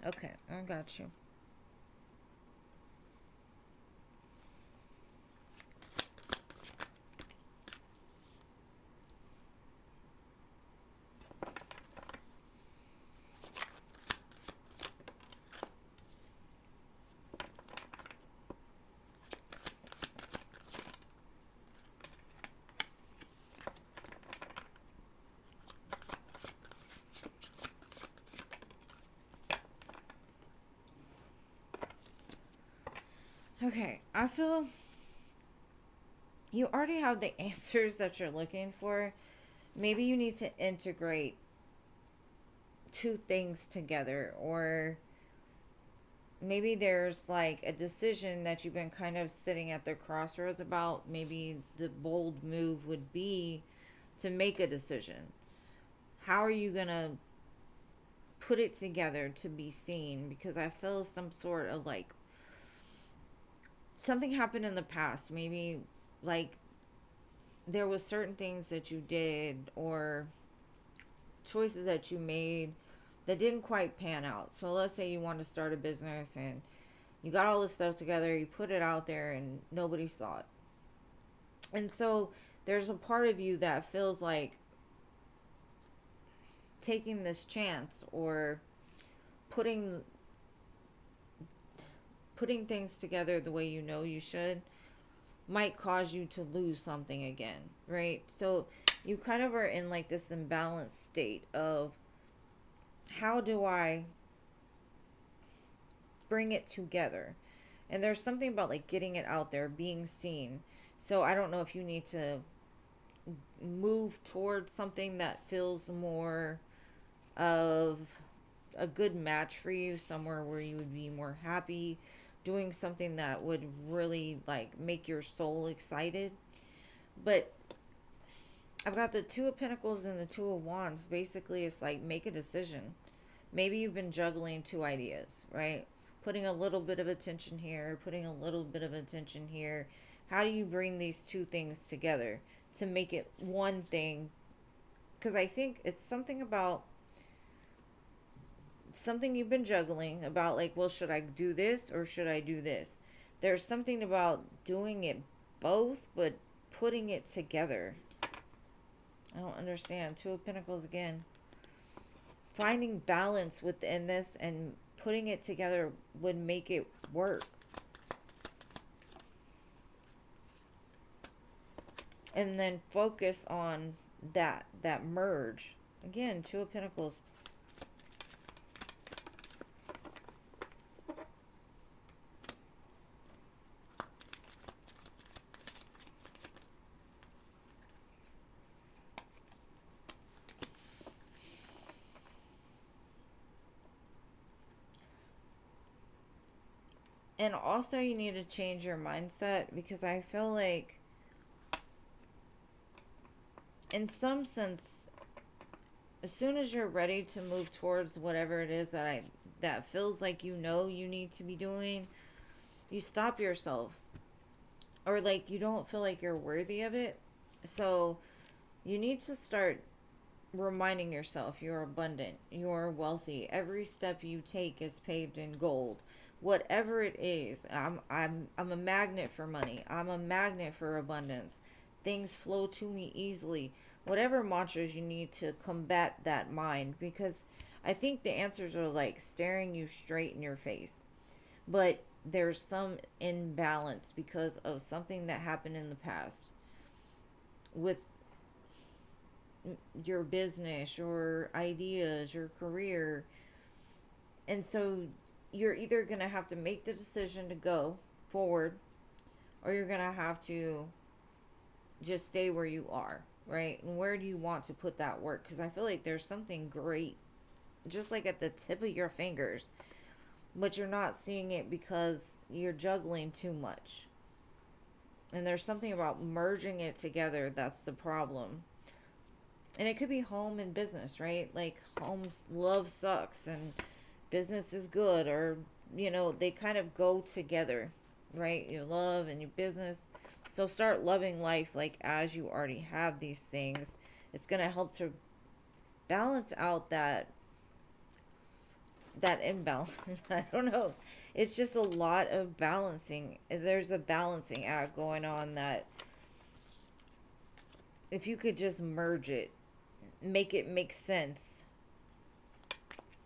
A: Okay, I got you. Okay, I feel you already have the answers that you're looking for. Maybe you need to integrate 2 things together, or maybe there's like a decision that you've been kind of sitting at the crossroads about. Maybe the bold move would be to make a decision. How are you going to put it together to be seen, because I feel some sort of like something happened in the past. Maybe like there was certain things that you did or choices that you made that didn't quite pan out. So let's say you want to start a business and you got all this stuff together, you put it out there and nobody saw it. And so there's a part of you that feels like taking this chance or putting putting things together the way you know you should might cause you to lose something again, right? So you kind of are in like this imbalanced state of, how do I bring it together? And there's something about like getting it out there, being seen. So I don't know if you need to move towards something that feels more of a good match for you, somewhere where you would be more happy, doing something that would really like make your soul excited. But I've got the Two of Pentacles and the Two of Wands. Basically, it's like, make a decision. Maybe you've been juggling two ideas, right? Putting a little bit of attention here, putting a little bit of attention here. How do you bring these two things together to make it one thing? Because I think it's something about something you've been juggling about, like, well, should I do this or should I do this? There's something about doing it both, but putting it together. I don't understand. Two of Pentacles again. Finding balance within this and putting it together would make it work. And then focus on that merge. Again, Two of Pentacles. And also you need to change your mindset, because I feel like in some sense, as soon as you're ready to move towards whatever it is that feels like you know you need to be doing, you stop yourself, or like you don't feel like you're worthy of it. So you need to start reminding yourself you're abundant, you're wealthy. Every step you take is paved in gold. Whatever it is, I'm a magnet for money. I'm a magnet for abundance. Things flow to me easily. Whatever mantras you need to combat that mind, because I think the answers are like staring you straight in your face. But there's some imbalance because of something that happened in the past with your business, your ideas, your career. And so you're either going to have to make the decision to go forward, or you're going to have to just stay where you are, right? And where do you want to put that work? Because I feel like there's something great just like at the tip of your fingers, but you're not seeing it because you're juggling too much. And there's something about merging it together that's the problem. And it could be home and business, right? Like, home's love sucks and business is good, or they kind of go together, right? Your love and your business. So start loving life like as you already have these things. It's going to help to balance out that imbalance. I don't know. It's just a lot of balancing. There's a balancing act going on that if you could just merge it, make it make sense,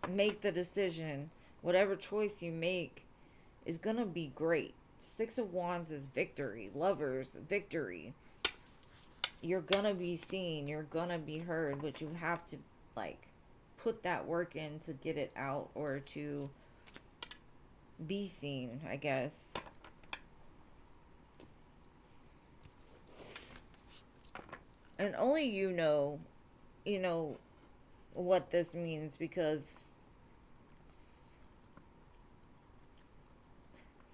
A: make the decision, whatever choice you make is gonna be great. Six of Wands is victory. Lovers, victory. You're gonna be seen, you're gonna be heard, but you have to like put that work in to get it out, or to be seen, I guess. And only you know what this means, because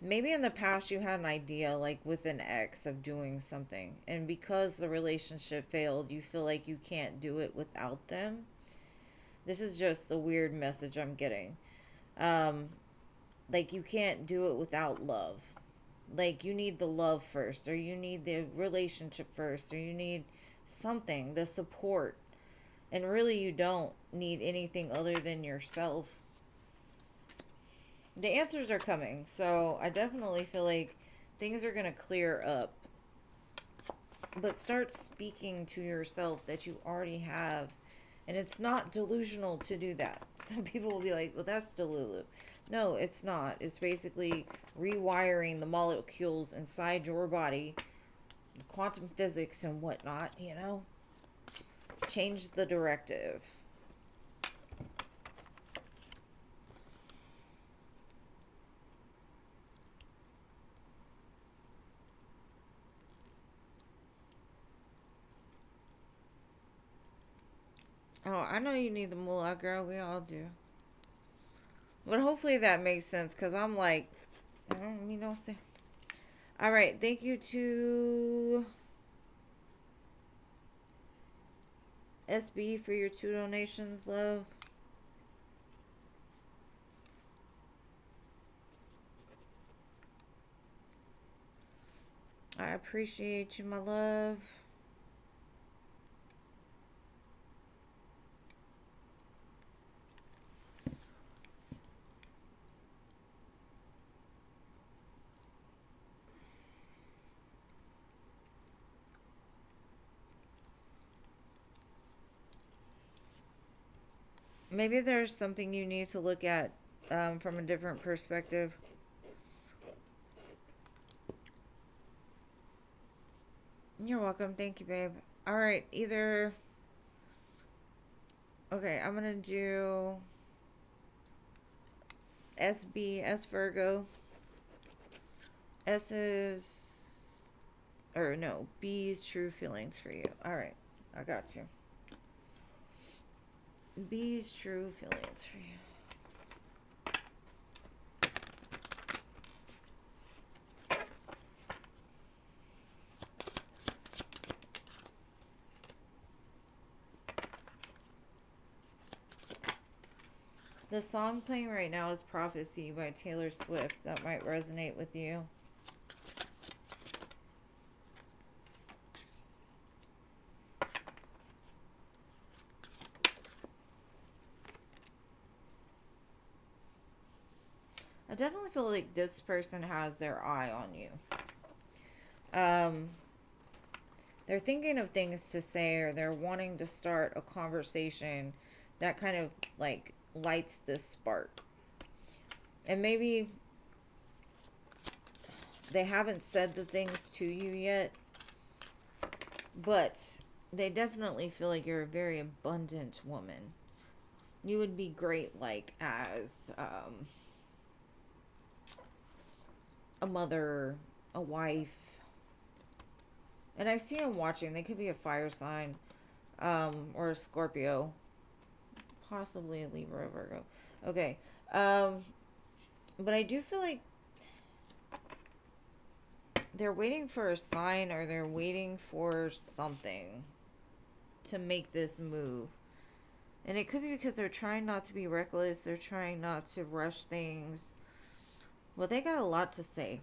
A: maybe in the past you had an idea like with an ex of doing something, and because the relationship failed you feel like you can't do it without them. This is just the weird message I'm getting. Um, like, you can't do it without love. Like, you need the love first, or you need the relationship first, or you need something, the support. And really, you don't need anything other than yourself. The answers are coming, so I definitely feel like things are going to clear up. But start speaking to yourself that you already have. And it's not delusional to do that. Some people will be like, well, that's delulu. No, it's not. It's basically rewiring the molecules inside your body, quantum physics and whatnot, you know? Change the directive. Oh, I know you need the moolah, girl. We all do. But hopefully that makes sense, because I'm like, you know, say. All right, thank you to SB for your 2 donations, love. I appreciate you, my love. Maybe there's something you need to look at from a different perspective. You're welcome. Thank you, babe. All right, either. Okay, I'm gonna do SB, S Virgo. S is. Or no, B's true feelings for you. All right, I got you. B's true feelings for you. The song playing right now is Prophecy by Taylor Swift. That might resonate with you. I definitely feel like this person has their eye on you. They're thinking of things to say, or they're wanting to start a conversation that kind of like lights this spark. And maybe they haven't said the things to you yet, but they definitely feel like you're a very abundant woman. You would be great, like, as a mother, a wife. And I see them watching. They could be a fire sign, or a Scorpio, possibly a Libra or Virgo. Okay. But I do feel like they're waiting for a sign, or they're waiting for something to make this move. And it could be because they're trying not to be reckless. They're trying not to rush things. Well, they got a lot to say.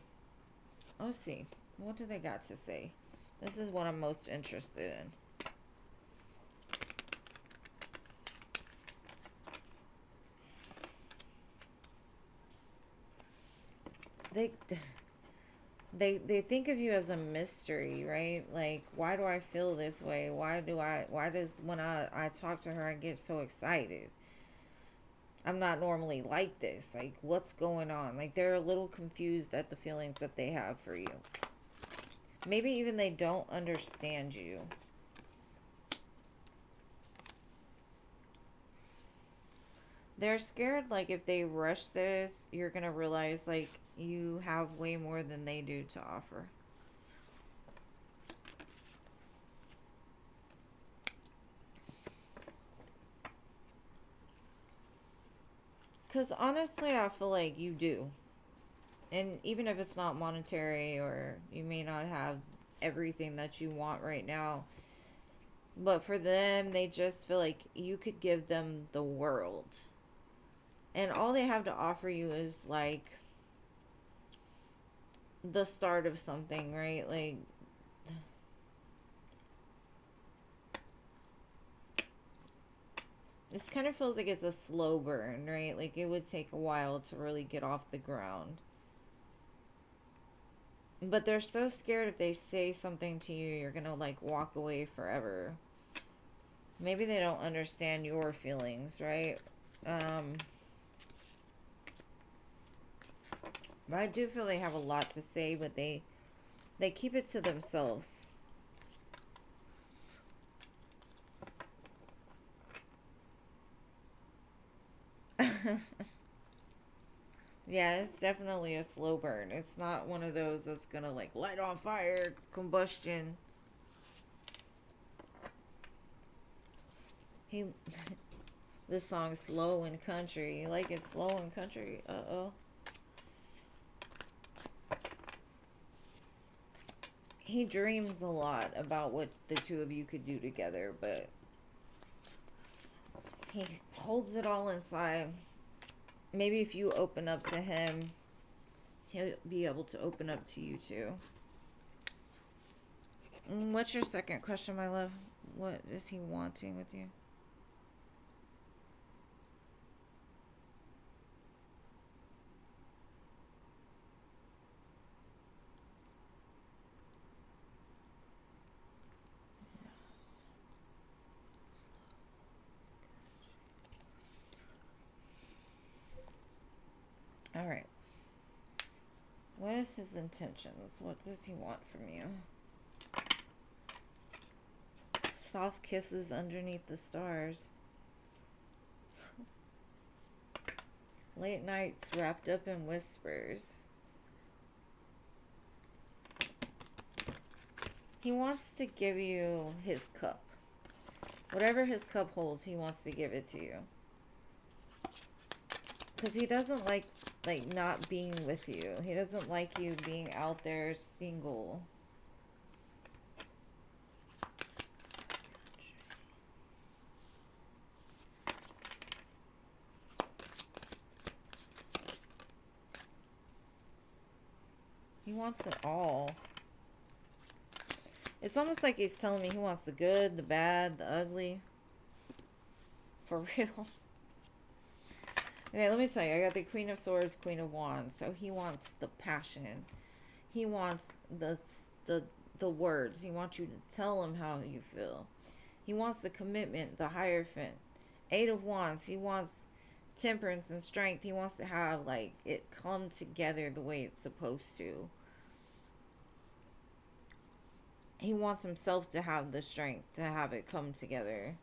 A: Let's see. What do they got to say? This is what I'm most interested in. They think of you as a mystery, right? Like, why do I feel this way? Why does when I talk to her I get so excited? I'm not normally like this. Like, what's going on? Like, they're a little confused at the feelings that they have for you. Maybe even they don't understand you. They're scared, like, if they rush this, you're gonna realize, like, you have way more than they do to offer. Because honestly, I feel like you do. And even if it's not monetary, or you may not have everything that you want right now, But for them, they just feel like you could give them the world. And all they have to offer you is like the start of something, right? Like, this kind of feels like it's a slow burn, right? Like it would take a while to really get off the ground. But they're so scared if they say something to you, you're gonna like walk away forever. Maybe they don't understand your feelings, right? Um, but I do feel they have a lot to say, but they keep it to themselves. Yeah, it's definitely a slow burn. It's not one of those that's gonna like light on fire, combustion. He, this song's slow and country. You like it slow and country? Uh-oh. He dreams a lot about what the two of you could do together, but he holds it all inside. Maybe if you open up to him, he'll be able to open up to you too. What's your second question, my love? What is he wanting with you? All right. What is his intentions? What does he want from you? Soft kisses underneath the stars. Late nights wrapped up in whispers. He wants to give you his cup. Whatever his cup holds, he wants to give it to you. Because he doesn't like not being with you. He doesn't like you being out there single. He wants it all. It's almost like he's telling me he wants the good, the bad, the ugly. For real. Okay, let me tell you. I got the Queen of Swords, Queen of Wands. So he wants the passion. He wants the the words. He wants you to tell him how you feel. He wants the commitment, the Hierophant. Eight of Wands. He wants temperance and strength. He wants to have like it come together the way it's supposed to. He wants himself to have the strength to have it come together.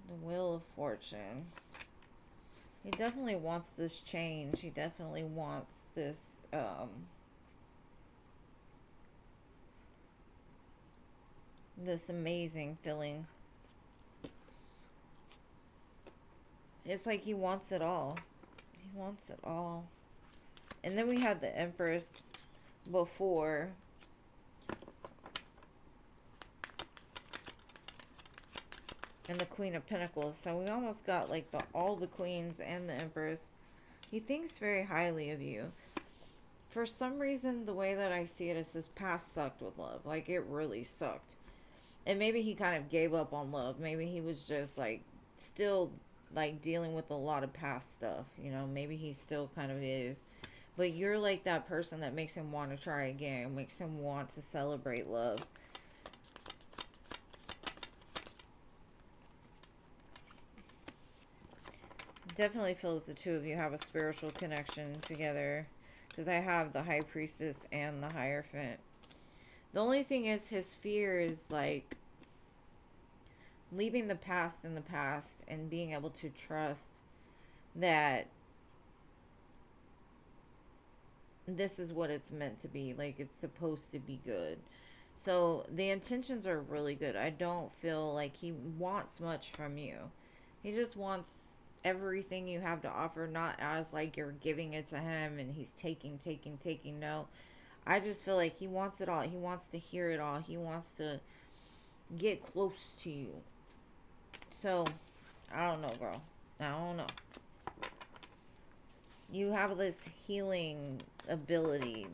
A: The Wheel of Fortune. He definitely wants this change. He definitely wants this this amazing feeling. It's like he wants it all. He wants it all. And then we had the Empress before. And the Queen of Pentacles. So we almost got like all the queens and the Empress. He thinks very highly of you. For some reason, the way that I see it is his past sucked with love. Like it really sucked. And maybe he kind of gave up on love. Maybe he was just like still like dealing with a lot of past stuff. You know, maybe he still kind of is. But you're like that person that makes him want to try again. Makes him want to celebrate love. Definitely feels the two of you have a spiritual connection together, because I have the High Priestess and the Hierophant. The only thing is his fear is like leaving the past in the past and being able to trust that this is what it's meant to be. Like it's supposed to be good. So the intentions are really good. I don't feel like he wants much from you. He just wants everything you have to offer, not as like you're giving it to him and he's taking. No. I just feel like he wants it all. He wants to hear it all. He wants to get close to you. So, I don't know, girl. I don't know. You have this healing ability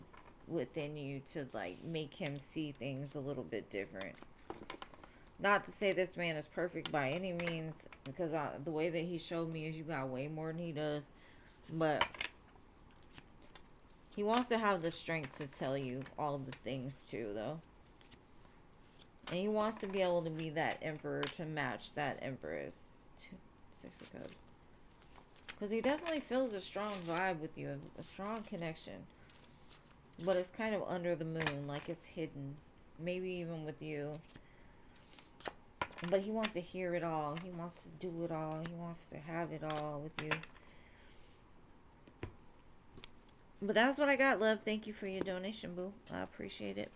A: within you to like make him see things a little bit different. Not to say this man is perfect by any means, because the way that he showed me is you got way more than he does. But he wants to have the strength to tell you all the things too, though. And he wants to be able to be that emperor to match that empress. Six of Cups. Because he definitely feels a strong vibe with you, a strong connection. But it's kind of under the moon, like it's hidden. Maybe even with you. But he wants to hear it all. He wants to do it all. He wants to have it all with you. But that's what I got, love. Thank you for your donation, boo. I appreciate it.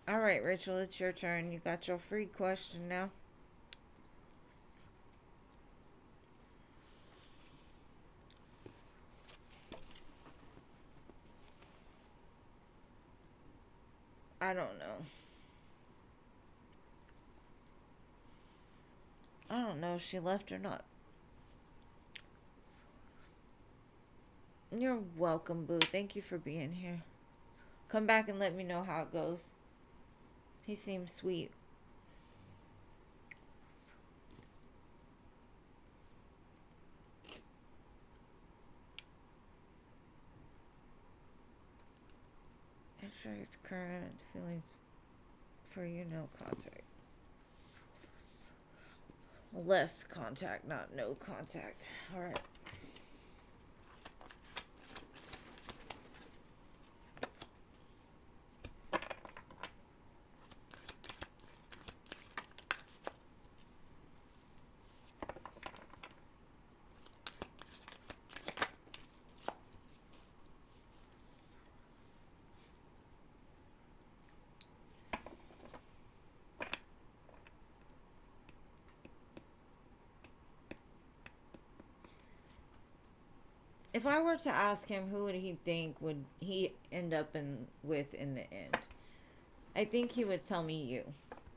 A: All right, Rachel, it's your turn. You got your free question now. I don't know. I don't know if she left or not. You're welcome, boo. Thank you for being here. Come back and let me know how it goes. He seems sweet. Ensure his current feelings for you, no contact. Less contact, not no contact. Alright. If I were to ask him who would he think would he end up with in the end, I think he would tell me you,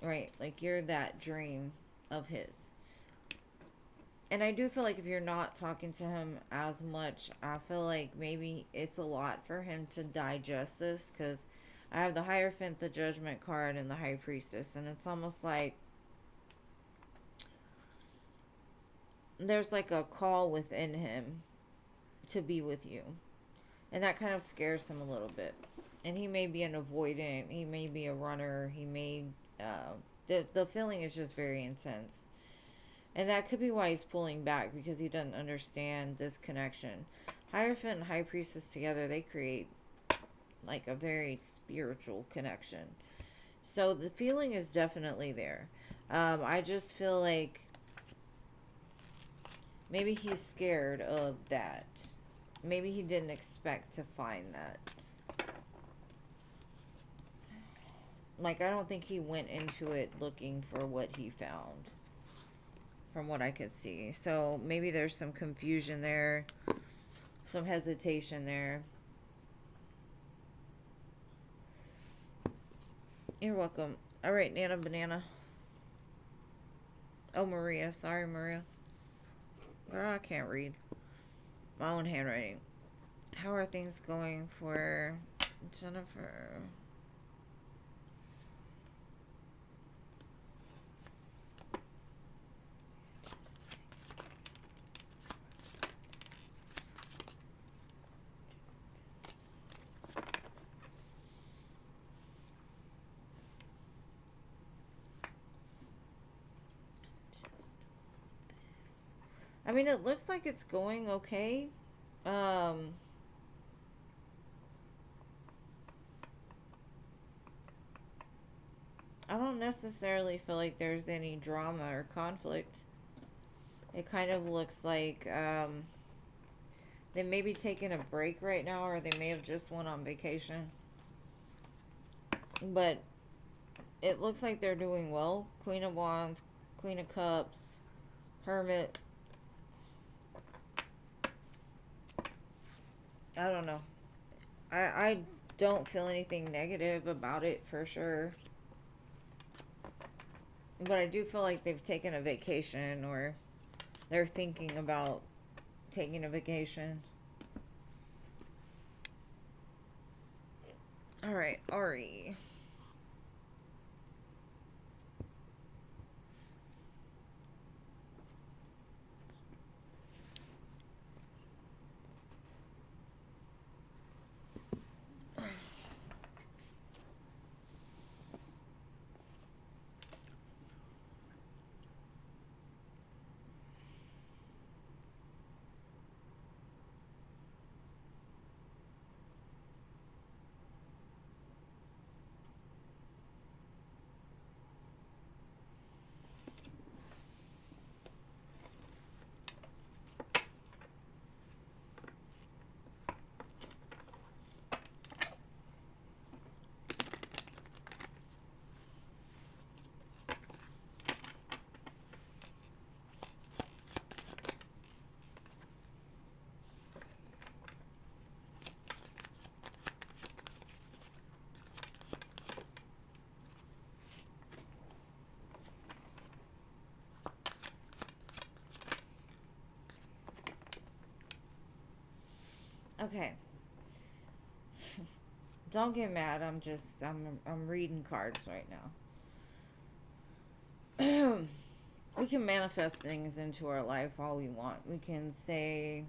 A: right? Like you're that dream of his. And I do feel like if you're not talking to him as much, I feel like maybe it's a lot for him to digest this, because I have the Hierophant, the Judgment card, and the High Priestess, and it's almost like there's like a call within him to be with you. And that kind of scares him a little bit. And he may be an avoidant, he may be a runner, he may the feeling is just very intense. And that could be why he's pulling back, because he doesn't understand this connection. Hierophant and High Priestess together, they create like a very spiritual connection. So the feeling is definitely there. I just feel like maybe he's scared of that. Maybe he didn't expect to find that. Like, I don't think he went into it looking for what he found, from what I could see. So maybe there's some confusion there, some hesitation there. You're welcome. All right, Nana Banana. Oh, Maria. Sorry, Maria. Girl, I can't read my own handwriting. How are things going for Jennifer? I mean, it looks like it's going okay. I don't necessarily feel like there's any drama or conflict. It kind of looks like they may be taking a break right now, or they may have just went on vacation. But it looks like they're doing well. Queen of Wands, Queen of Cups. Hermit. I don't know. I don't feel anything negative about it for sure. But I do feel like they've taken a vacation, or they're thinking about taking a vacation. Alright, Ari. Okay. Don't get mad. I'm reading cards right now. We can manifest things into our life all we want. We can say,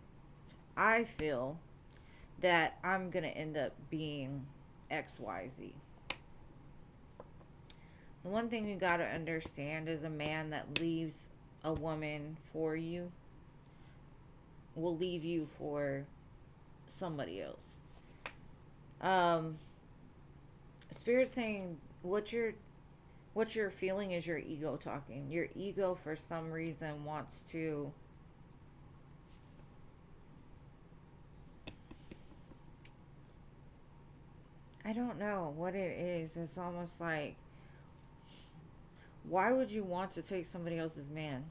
A: I feel that I'm going to end up being XYZ. The one thing you got to understand is a man that leaves a woman for you will leave you for somebody else. Spirit saying what you're feeling is your ego talking. Your ego for some reason wants to I don't know what it is. It's almost like, why would you want to take somebody else's man?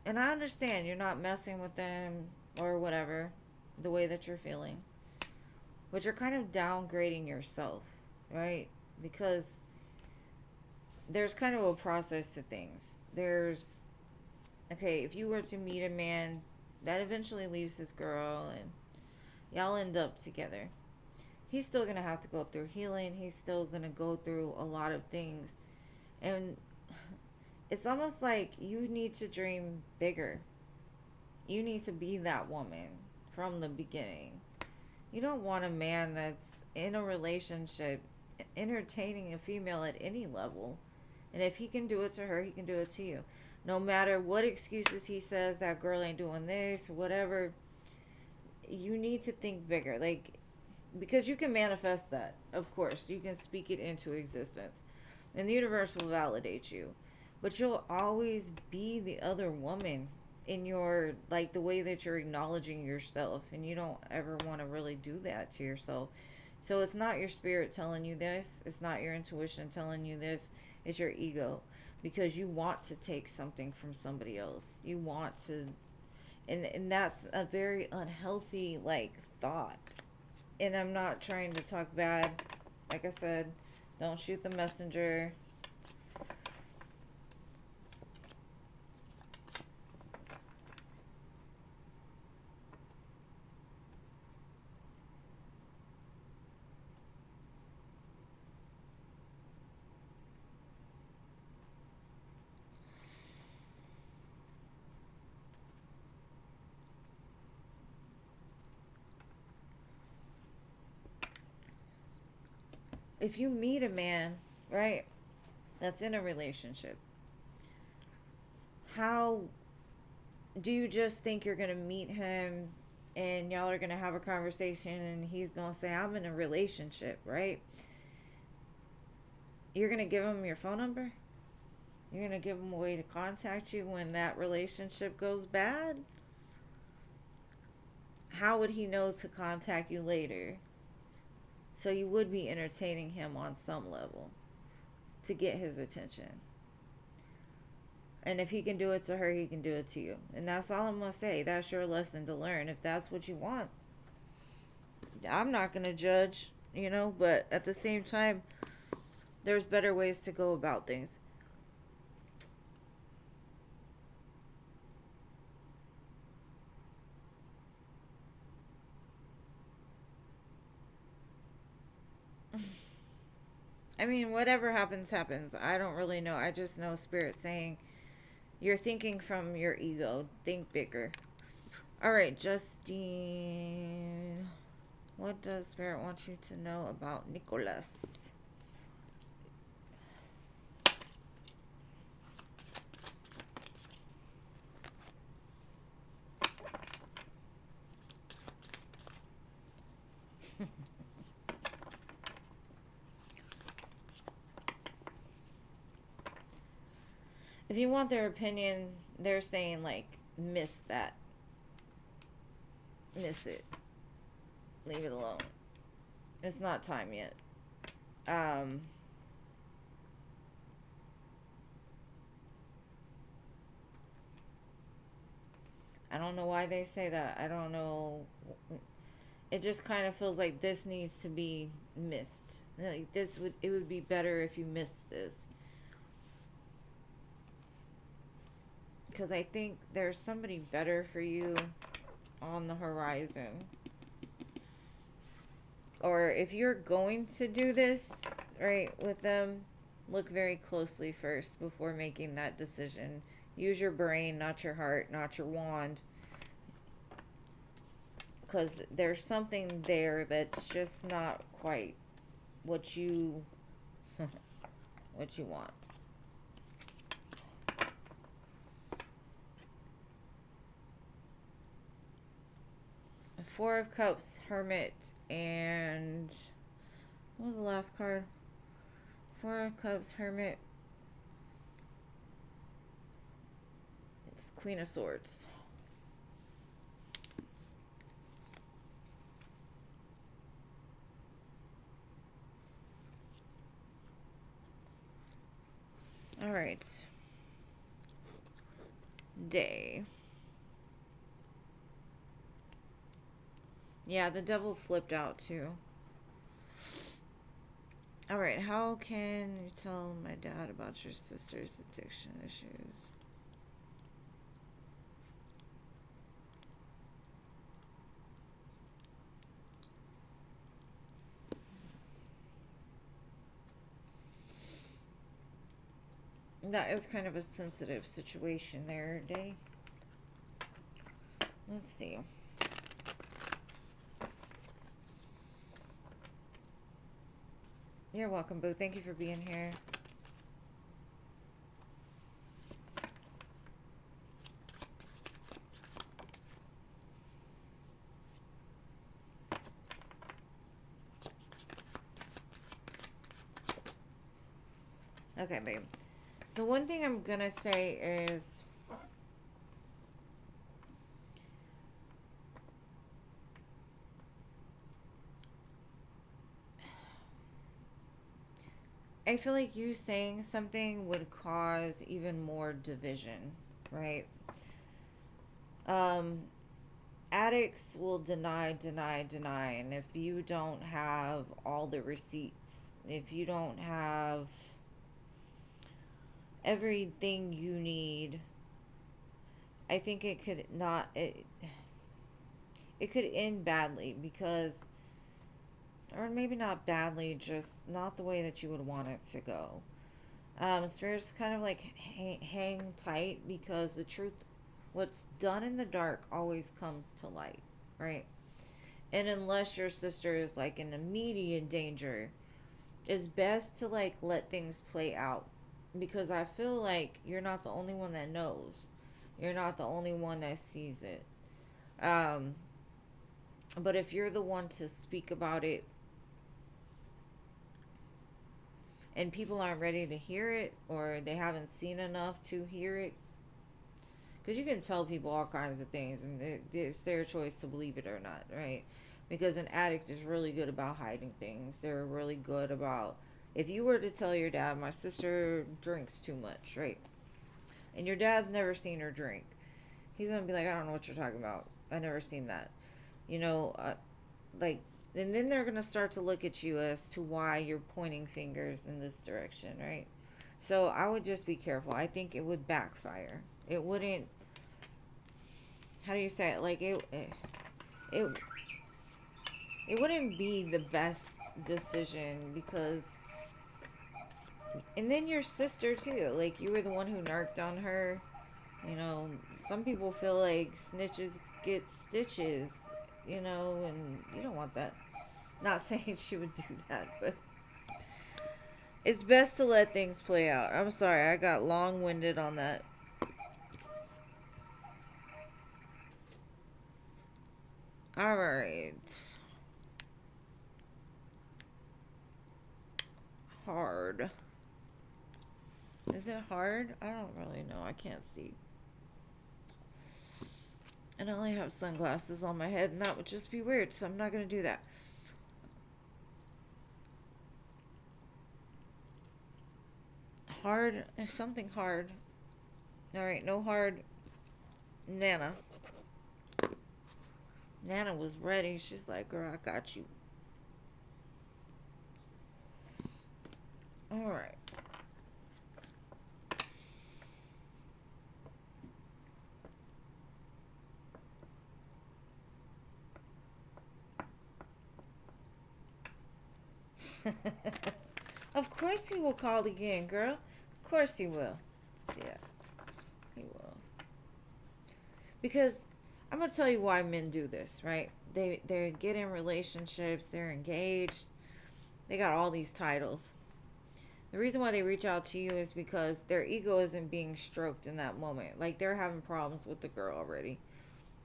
A: And I understand you're not messing with them or whatever, the way that you're feeling. But you're kind of downgrading yourself, right? Because there's kind of a process to things. Okay, if you were to meet a man that eventually leaves his girl and y'all end up together, he's still going to have to go through healing. He's still going to go through a lot of things. And it's almost like you need to dream bigger. You need to be that woman from the beginning. You don't want a man that's in a relationship entertaining a female at any level. And if he can do it to her, he can do it to you. No matter what excuses he says, that girl ain't doing this, whatever, you need to think bigger. Like, because you can manifest that, of course. You can speak it into existence. And the universe will validate you. But you'll always be the other woman in your, like, the way that you're acknowledging yourself. And you don't ever want to really do that to yourself. So it's not your spirit telling you this. It's not your intuition telling you this. It's your ego. Because you want to take something from somebody else. You want to, and that's a very unhealthy, like, thought. And I'm not trying to talk bad. Like I said, don't shoot the messenger. If you meet a man, right, that's in a relationship, how do you just think you're going to meet him and y'all are going to have a conversation and he's going to say, I'm in a relationship, right? You're going to give him your phone number? You're going to give him a way to contact you when that relationship goes bad? How would he know to contact you later? So you would be entertaining him on some level to get his attention. And if he can do it to her, he can do it to you. And that's all I'm going to say. That's your lesson to learn. If that's what you want, I'm not going to judge, you know, but at the same time, there's better ways to go about things. I mean, whatever happens, happens. I don't really know. I just know Spirit saying you're thinking from your ego. Think bigger. All right, Justine. What does Spirit want you to know about Nicholas? If you want their opinion, they're saying, like, miss that. Miss it. Leave it alone. It's not time yet. Um, I don't know why they say that. I don't know. It just kind of feels like this needs to be missed. Like it would be better if you missed this. Because I think there's somebody better for you on the horizon. Or if you're going to do this, right, with them, look very closely first before making that decision. Use your brain, not your heart, not your wand. Because there's something there that's just not quite what you what you want. Four of Cups, Hermit, and what was the last card? Four of Cups, Hermit. It's Queen of Swords. All right. Day. Yeah, the devil flipped out too. All right, how can you tell my dad about your sister's addiction issues? That was kind of a sensitive situation there, Day. Let's see. You're welcome, Boo. Thank you for being here. Okay, babe. The one thing I'm gonna say is I feel like you saying something would cause even more division, right? Um, Addicts will deny, deny, deny. And if you don't have all the receipts, if you don't have everything you need, I think it could not, it could end badly because, or maybe not badly, just not the way that you would want it to go. Spirit's kind of like hang tight because the truth, what's done in the dark always comes to light, right? And unless your sister is like in immediate danger, it's best to like let things play out because I feel like you're not the only one that knows. You're not the only one that sees it. Um, but if you're the one to speak about it and people aren't ready to hear it or they haven't seen enough to hear it, because you can tell people all kinds of things and it's their choice to believe it or not, right? Because an addict is really good about hiding things. They're really good about, if you were to tell your dad, my sister drinks too much, right? And your dad's never seen her drink. He's gonna be like, I don't know what you're talking about. I never seen that. You know, like, and then they're gonna start to look at you as to why you're pointing fingers in this direction, right? So I would just be careful. I think it would backfire. It wouldn't. How do you say it? Like it, it wouldn't be the best decision because, and then your sister too. Like you were the one who narked on her. You know, some people feel like snitches get stitches. You know, and you don't want that. Not saying she would do that, but it's best to let things play out. I'm sorry, I got long winded on that. Alright. Hard. Is it hard? I don't really know. I can't see. And I only have sunglasses on my head, and that would just be weird, so I'm not going to do that. Hard is something hard. Alright, no hard. Nana. Nana was ready. She's like, girl, I got you. Alright. Of course he will call again, girl. Of course he will. Yeah, he will. Because I'm gonna tell you why men do this, right? They get in relationships, they're engaged, they got all these titles. The reason why they reach out to you is because their ego isn't being stroked in that moment. Like they're having problems with the girl already.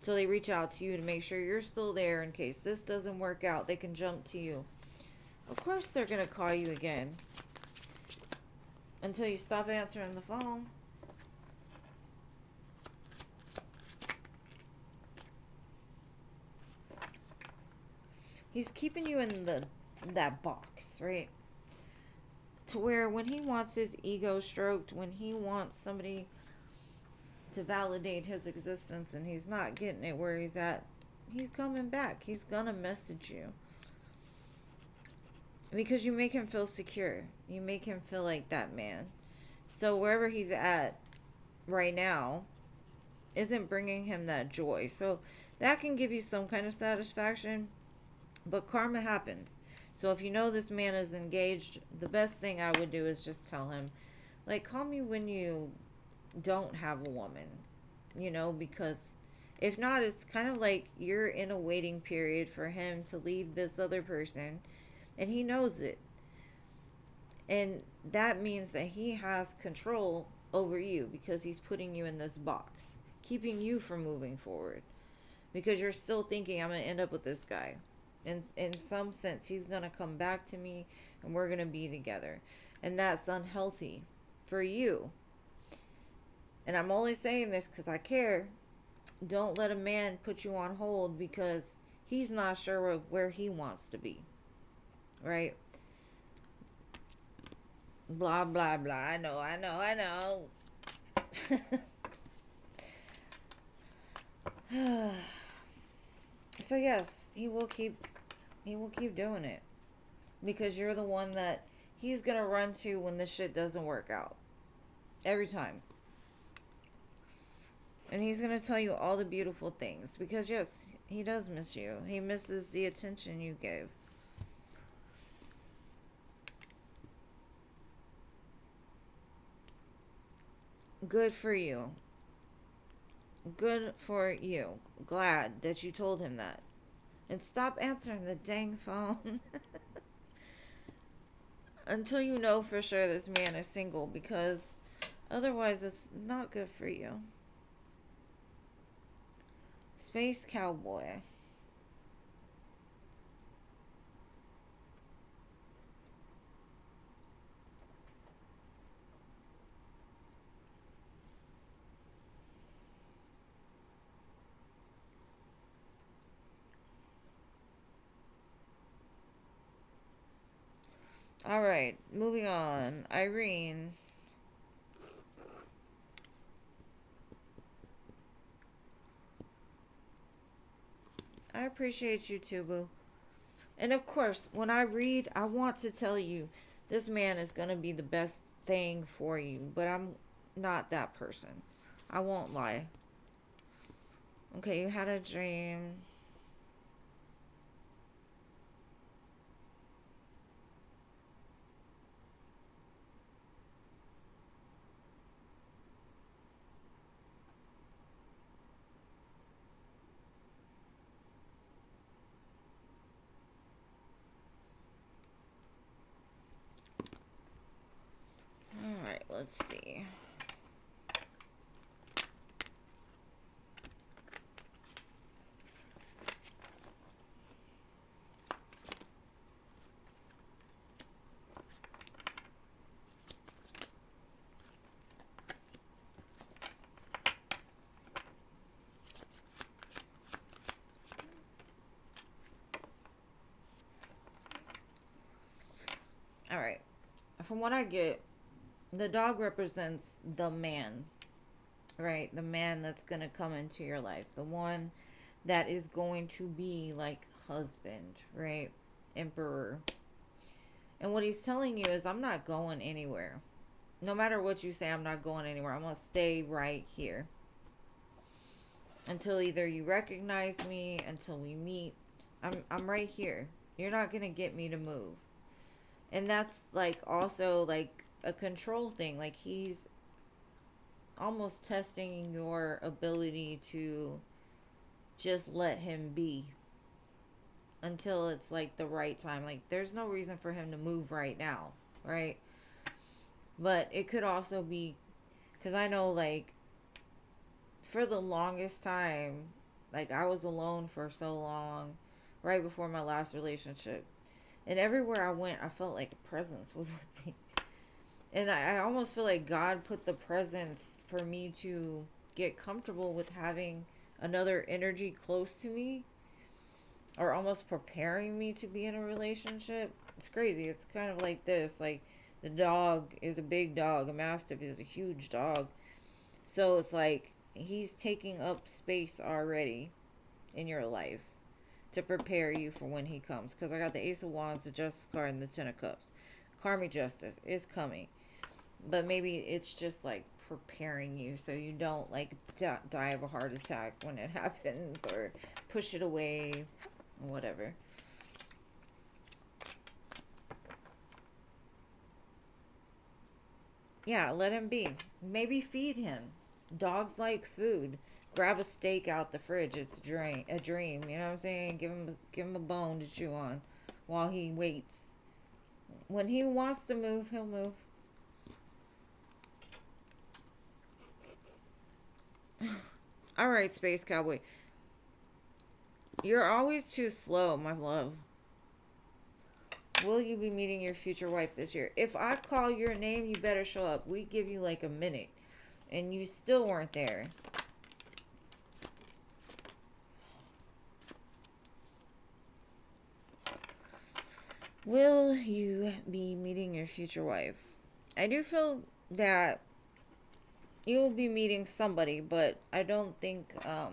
A: So they reach out to you to make sure you're still there in case this doesn't work out. They can jump to you. Of course they're going to call you again until you stop answering the phone. He's keeping you in that box, right? To where when he wants his ego stroked, when he wants somebody to validate his existence and he's not getting it where he's at, he's coming back. He's going to message you. Because you make him feel secure. You make him feel like that man. So wherever he's at right now isn't bringing him that joy. So that can give you some kind of satisfaction. But karma happens. So if you know this man is engaged, the best thing I would do is just tell him, like, call me when you don't have a woman. You know, because if not, it's kind of like you're in a waiting period for him to leave this other person. And he knows it. And that means that he has control over you because he's putting you in this box, keeping you from moving forward. Because you're still thinking, I'm going to end up with this guy. And in some sense, he's going to come back to me and we're going to be together. And that's unhealthy for you. And I'm only saying this because I care. Don't let a man put you on hold because he's not sure where he wants to be. Right? Blah, blah, blah. I know. So yes, he will keep doing it. Because you're the one that he's going to run to when this shit doesn't work out. Every time. And he's going to tell you all the beautiful things. Because yes, he does miss you. He misses the attention you gave. Good for you. Good for you. Glad that you told him that. And stop answering the dang phone. Until you know for sure this man is single. Because otherwise it's not good for you. Space Cowboy. Alright, moving on. Irene. I appreciate you too, boo. And of course, when I read, I want to tell you this man is going to be the best thing for you, but I'm not that person. I won't lie. Okay, you had a dream. All right, let's see. All right. From what I get, the dog represents the man, right? The man that's going to come into your life. The one that is going to be like husband, right? Emperor. And what he's telling you is, I'm not going anywhere. No matter what you say, I'm not going anywhere. I'm going to stay right here until either you recognize me, until we meet. I'm right here. You're not going to get me to move. And that's like also like a control thing. Like he's almost testing your ability to just let him be until it's like the right time. Like there's no reason for him to move right now, right? But it could also be because I know like for the longest time, like I was alone for so long right before my last relationship. And everywhere I went, I felt like a presence was with me. And I almost feel like God put the presence for me to get comfortable with having another energy close to me, or almost preparing me to be in a relationship. It's crazy. It's kind of like this. Like the dog is a big dog. A mastiff is a huge dog. So it's like he's taking up space already in your life to prepare you for when he comes. Because I got the Ace of Wands, the Justice card, and the Ten of Cups. Karmic justice is coming. But maybe it's just like preparing you so you don't like die of a heart attack when it happens, or push it away, or whatever. Yeah, let him be. Maybe feed him. Dogs like food. Grab a steak out the fridge. It's a dream. You know what I'm saying? Give him a bone to chew on while he waits. When he wants to move, he'll move. All right, Space Cowboy. You're always too slow, my love. Will you be meeting your future wife this year? If I call your name, you better show up. We give you like a minute, and you still weren't there. Will you be meeting your future wife? I do feel that you will be meeting somebody, but I don't think, I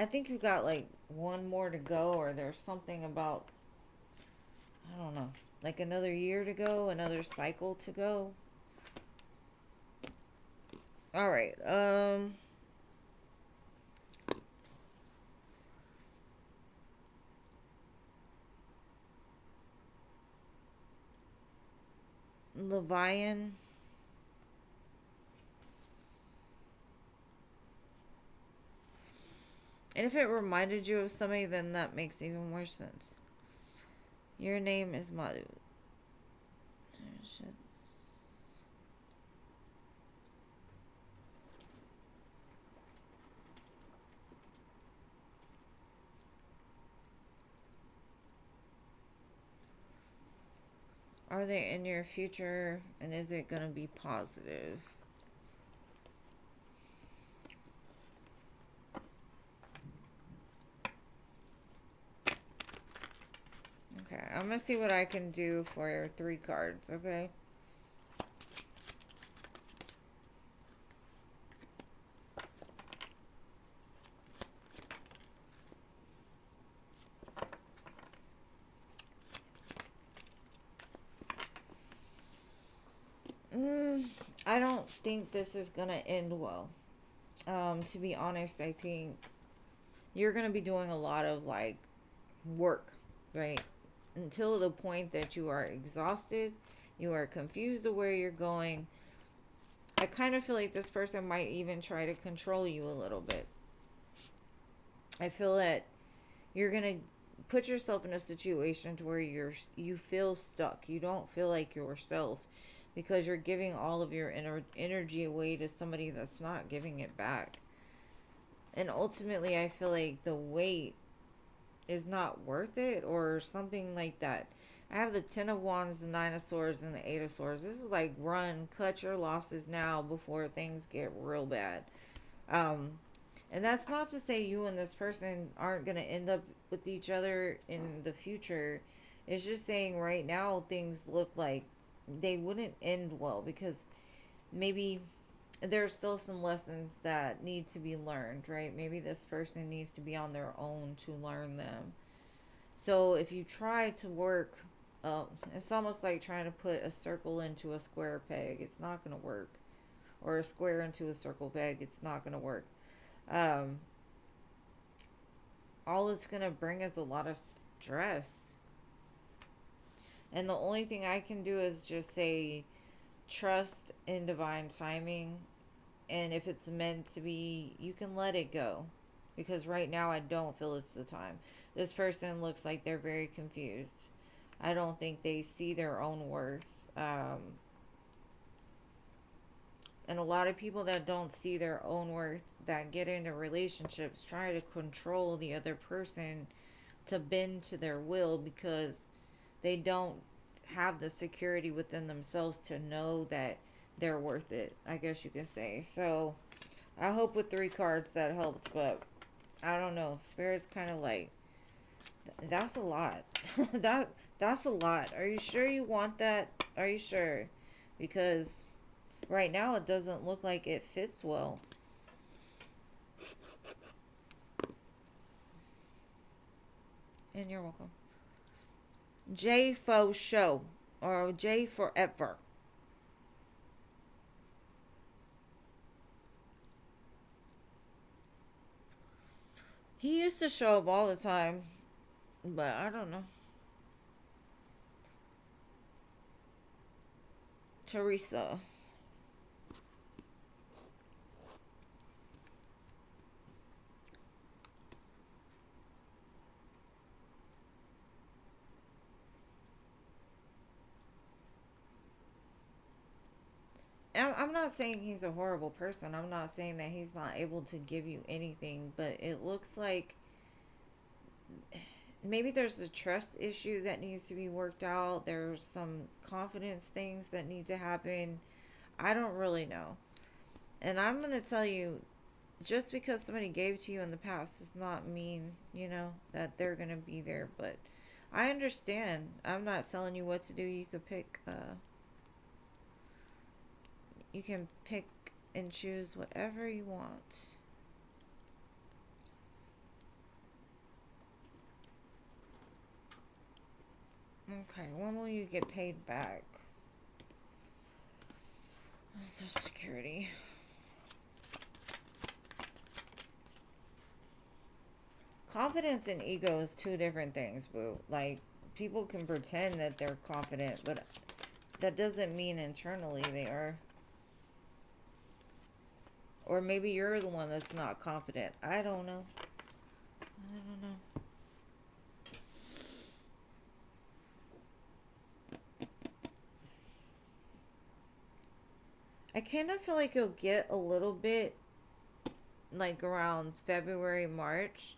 A: think you got like one more to go, or there's something about, I don't know, like another year to go, another cycle to go. All right. Levian. And if it reminded you of somebody, then that makes even more sense. Your name is Madhu. Are they in your future, and is it going to be positive? Okay, I'm going to see what I can do for 3 cards, okay? I don't think this is going to end well. To be honest, I think you're going to be doing a lot of like work, right? Until the point that you are exhausted, you are confused of where you're going. I kind of feel like this person might even try to control you a little bit. I feel that you're going to put yourself in a situation to where you feel stuck. You don't feel like yourself because you're giving all of your energy away to somebody that's not giving it back. And ultimately, I feel like the weight is not worth it or something like that. I have the 10 of Wands, the 9 of Swords, and the 8 of Swords. This is like run, cut your losses now before things get real bad. Um, and that's not to say you and this person aren't going to end up with each other in the future. It's just saying right now things look like they wouldn't end well because maybe there's still some lessons that need to be learned, right? Maybe this person needs to be on their own to learn them. So if you try to work, it's almost like trying to put a circle into a square peg. It's not going to work. Or a square into a circle peg. It's not going to work. Um, all it's going to bring is a lot of stress. And the only thing I can do is just say, trust in divine timing. And if it's meant to be, you can let it go. Because right now I don't feel it's the time. This person looks like they're very confused. I don't think they see their own worth. And a lot of people that don't see their own worth, that get into relationships, try to control the other person to bend to their will because they don't have the security within themselves to know that they're worth it, I guess you could say. So I hope with 3 cards that helped, but I don't know. Spirit's kind of like, that's a lot. That's a lot. Are you sure you want that? Are you sure? Because right now it doesn't look like it fits well. And you're welcome. J for show. Or J forever. He used to show up all the time. But I don't know. Teresa. I'm not saying he's a horrible person. I'm not saying that he's not able to give you anything. But it looks like maybe there's a trust issue that needs to be worked out. There's some confidence things that need to happen. I don't really know. And I'm going to tell you, just because somebody gave to you in the past does not mean, that they're going to be there. But I understand. I'm not telling you what to do. You can pick and choose whatever you want. Okay, when will you get paid back? Social Security. Confidence and ego is 2 different things, boo. Like, people can pretend that they're confident, but that doesn't mean internally they are. Or maybe you're the one that's not confident. I don't know. I kind of feel like you'll get a little bit like around February, March,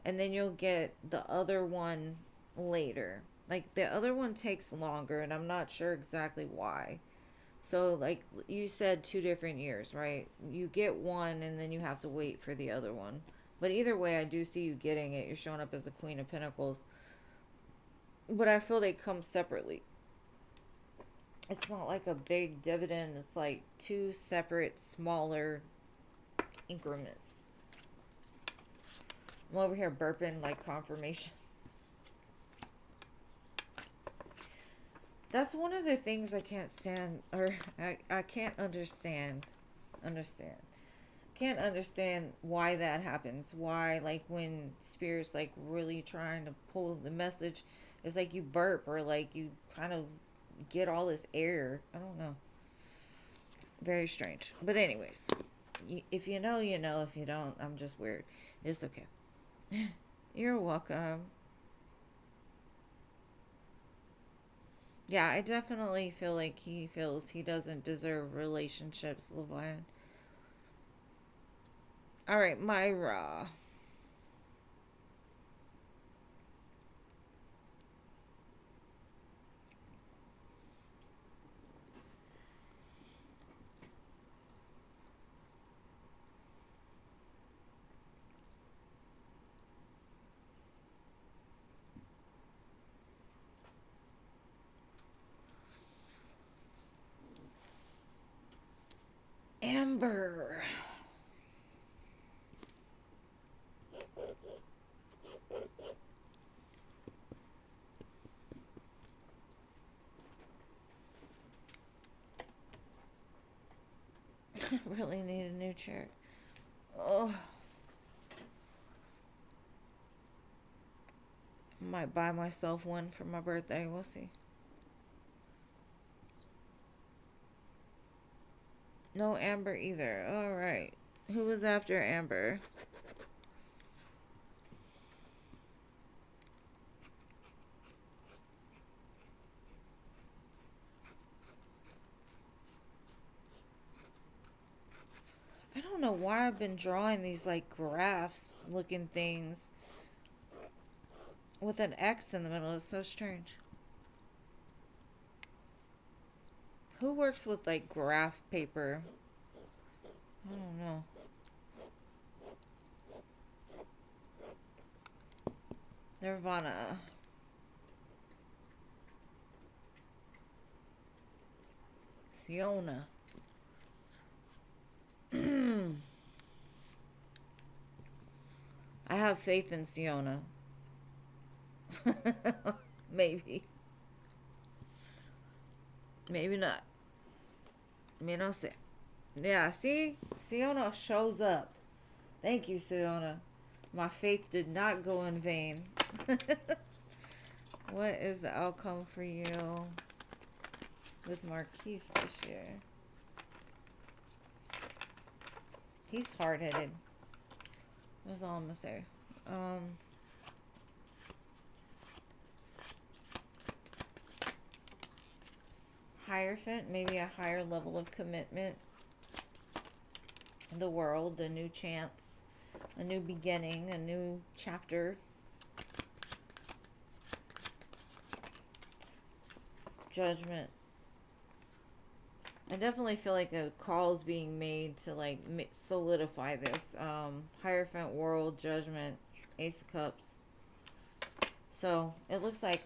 A: and then you'll get the other one later. Like the other one takes longer, and I'm not sure exactly why. So, like you said, 2 different years, right? You get one, and then you have to wait for the other one. But either way, I do see you getting it. You're showing up as the Queen of Pentacles. But I feel they come separately. It's not like a big dividend. It's like 2 separate, smaller increments. I'm over here burping like confirmation. That's one of the things I can't stand, or I can't understand. Can't understand why that happens. Why, like, when spirits, like, really trying to pull the message, it's like you burp or, like, you kind of get all this air. I don't know. Very strange. But, anyways, if you know, you know. If you don't, I'm just weird. It's okay. You're welcome. Yeah, I definitely feel like he feels he doesn't deserve relationships, Leviathan. All right, Myra. Amber. Really need a new chair. Oh, might buy myself one for my birthday. We'll see. No Amber either. All right. Who was after Amber? I don't know why I've been drawing these like graphs looking things with an X in the middle. It's so strange. Who works with like graph paper? I don't know. Nirvana. Siona. I have faith in Siona. Maybe. Maybe not. Me no sé. Yeah, see? Siona shows up. Thank you, Siona. My faith did not go in vain. What is the outcome for you with Marquise this year? He's hard-headed. That's all I'm gonna say. Hierophant, maybe a higher level of commitment. The world, a new chance, a new beginning, a new chapter. Judgment. I definitely feel like a call is being made to like solidify this. Hierophant, world, judgment, Ace of Cups. So it looks like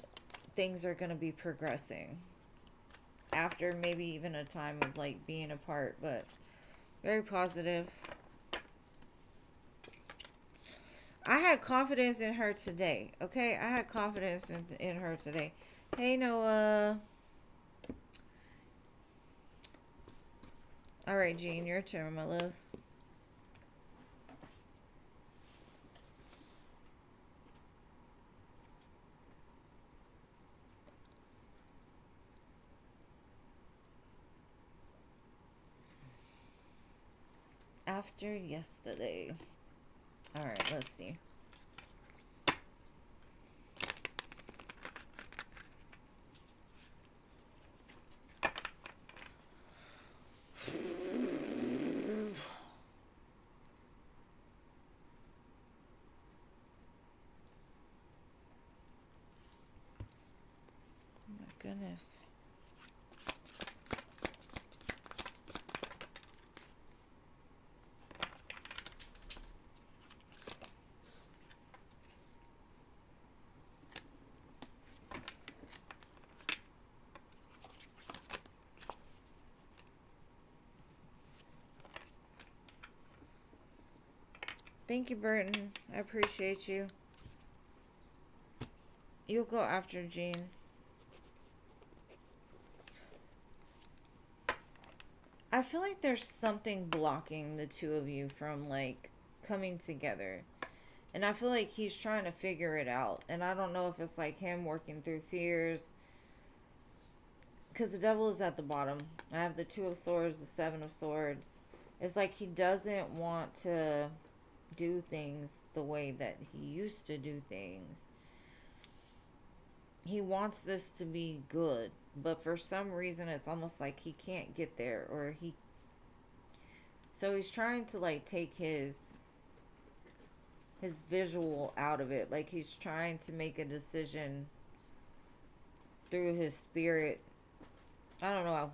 A: things are going to be progressing after maybe even a time of like being apart, but very positive. I had confidence in her today. Okay, I had confidence in her today. Hey, Noah. All right, Jean, your turn, my love. After yesterday. All right, let's see. Goodness. Thank you, Burton. I appreciate you. You'll go after Jean. I feel like there's something blocking the two of you from like coming together. And I feel like he's trying to figure it out. And I don't know if it's like him working through fears. Because the devil is at the bottom. I have the Two of Swords, the Seven of Swords. It's like he doesn't want to do things the way that he used to do things. He wants this to be good. But for some reason, it's almost like he can't get there. Or he... So he's trying to like take his visual out of it. Like he's trying to make a decision through his spirit. I don't know.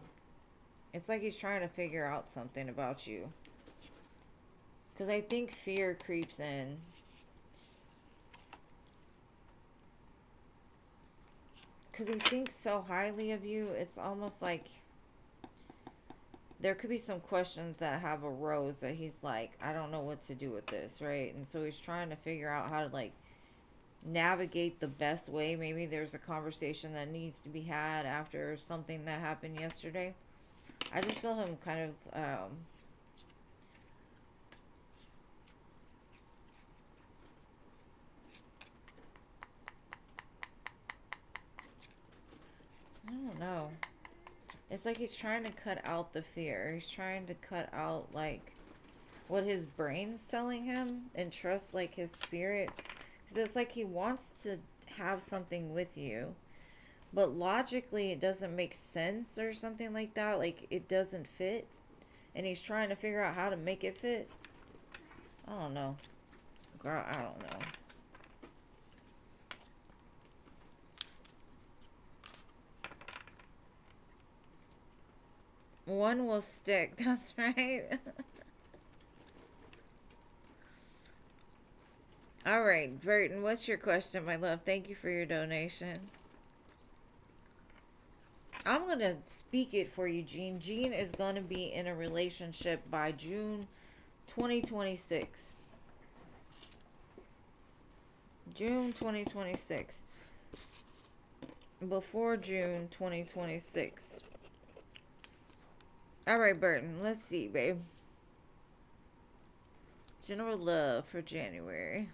A: It's like he's trying to figure out something about you. Because I think fear creeps in. Because he thinks so highly of you. It's almost like there could be some questions that have arose that he's like, I don't know what to do with this, right? And so he's trying to figure out how to like navigate the best way. Maybe there's a conversation that needs to be had after something that happened yesterday. I just feel him kind of I don't know. It's like he's trying to cut out the fear. He's trying to cut out like what his brain's telling him and trust like his spirit. Because it's like he wants to have something with you. But logically it doesn't make sense or something like that. Like it doesn't fit. And he's trying to figure out how to make it fit. I don't know. Girl, I don't know. One will stick. That's right. All right, Burton, what's your question, my love? Thank you for your donation. I'm going to speak it for you, Jean. Jean is going to be in a relationship by June 2026. June 2026. Before June 2026. All right, Burton, let's see, babe. General love for January.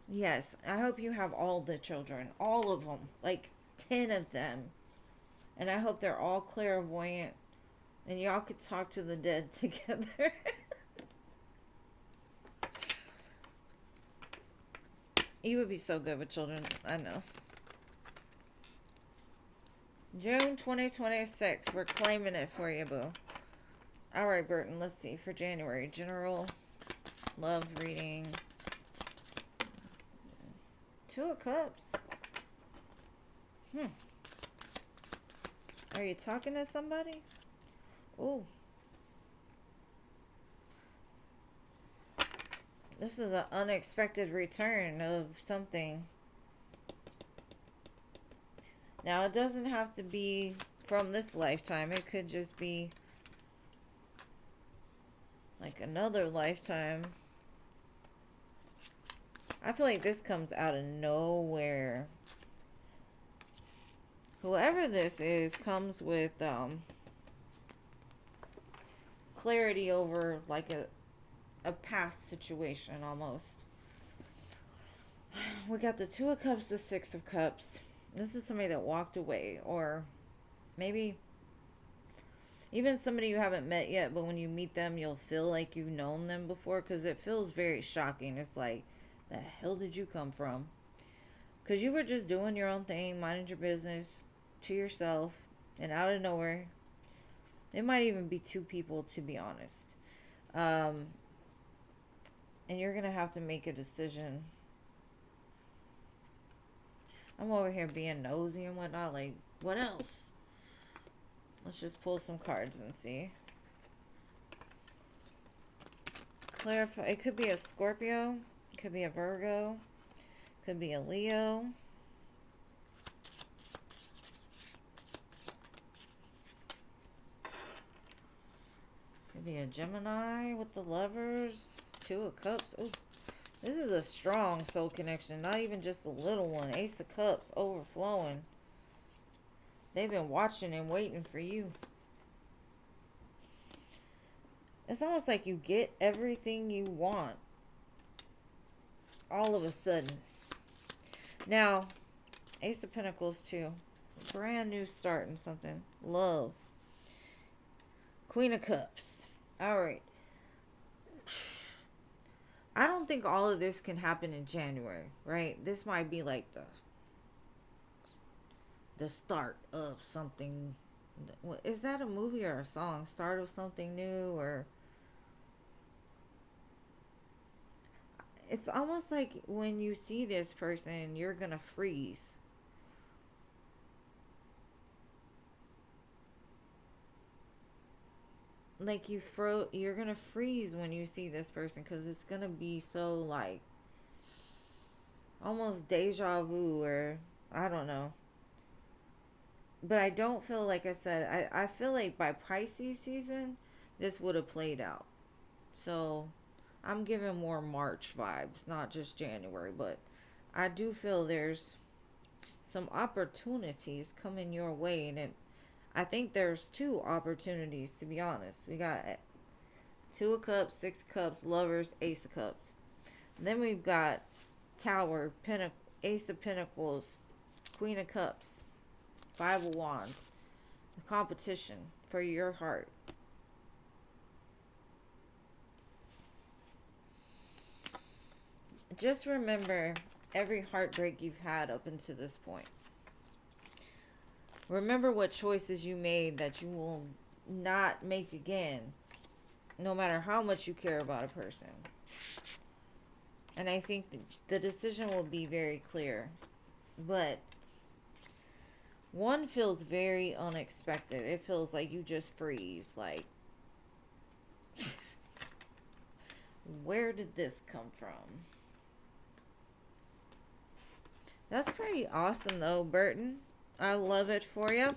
A: Yes, I hope you have all the children. All of them. Like 10 of them. And I hope they're all clairvoyant. And y'all could talk to the dead together. You would be so good with children. I know. June 2026. We're claiming it for you, boo. Alright, Burton. Let's see. For January. General love reading. Two of Cups. Are you talking to somebody? Ooh. This is an unexpected return of something. Now, it doesn't have to be from this lifetime. It could just be like another lifetime. I feel like this comes out of nowhere. Whoever this is comes with clarity over like a past situation almost. We got the Two of Cups, the Six of Cups. This is somebody that walked away, or maybe even somebody you haven't met yet, but when you meet them, you'll feel like you've known them before, because it feels very shocking. It's like, the hell did you come from? Because you were just doing your own thing, minding your business to yourself, and out of nowhere, it might even be two people, to be honest. And you're going to have to make a decision. I'm over here being nosy and whatnot. Like, what else? Let's just pull some cards and see. Clarify. It could be a Scorpio. It could be a Virgo. Could be a Leo. Could be a Gemini with the Lovers. Two of Cups. Ooh. This is a strong soul connection. Not even just a little one. Ace of Cups overflowing. They've been watching and waiting for you. It's almost like you get everything you want all of a sudden. Now, Ace of Pentacles too. Brand new start and something. Love. Queen of Cups. Alright. I don't think all of this can happen in January, right? This might be like the start of something. Is that a movie or a song? Start of something new, or it's almost like when you see this person, you're gonna freeze. Like you're gonna freeze when you see this person, because it's gonna be so like almost deja vu, or I don't know. But I don't feel, like I said, I feel like by Pisces season, this would have played out. So I'm giving more March vibes, not just January. But I do feel there's some opportunities coming your way. And I think there's two opportunities, to be honest. We got Two of Cups, Six of Cups, Lovers, Ace of Cups. Then we've got Tower, Ace of Pentacles, Queen of Cups, Five of Wands. The competition for your heart. Just remember every heartbreak you've had up until this point. Remember what choices you made that you will not make again, no matter how much you care about a person. And I think the decision will be very clear. But one feels very unexpected. It feels like you just freeze. Like, where did this come from? That's pretty awesome though, Burton. I love it for you.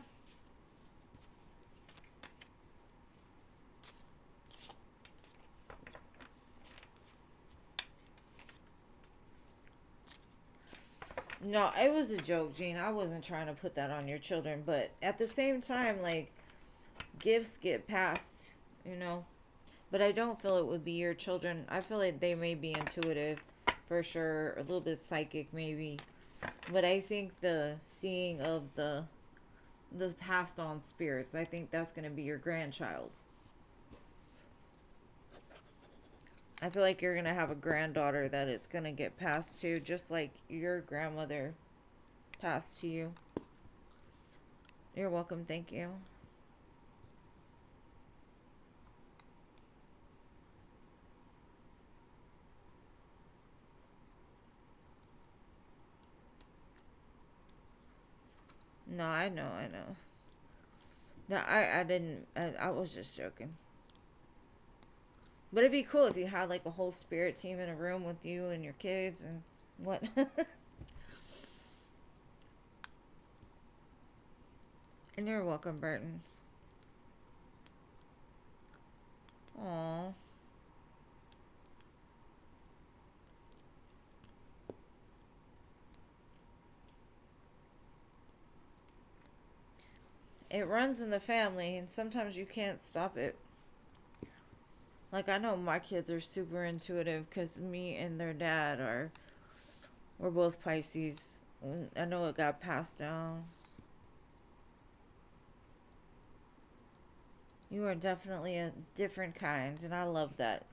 A: No, it was a joke, Gene. I wasn't trying to put that on your children. But at the same time, like, gifts get passed, you know. But I don't feel it would be your children. I feel like they may be intuitive, for sure. A little bit psychic, maybe. But I think the seeing of the passed on spirits, I think that's going to be your grandchild. I feel like you're going to have a granddaughter that it's going to get passed to, just like your grandmother passed to you. You're welcome. Thank you. No, I know. No, I didn't. I was just joking. But it'd be cool if you had like a whole spirit team in a room with you and your kids and what. And you're welcome, Burton. Aww. It runs in the family, and sometimes you can't stop it. Like, I know my kids are super intuitive because me and their dad we're both Pisces. I know it got passed down. You are definitely a different kind, and I love that.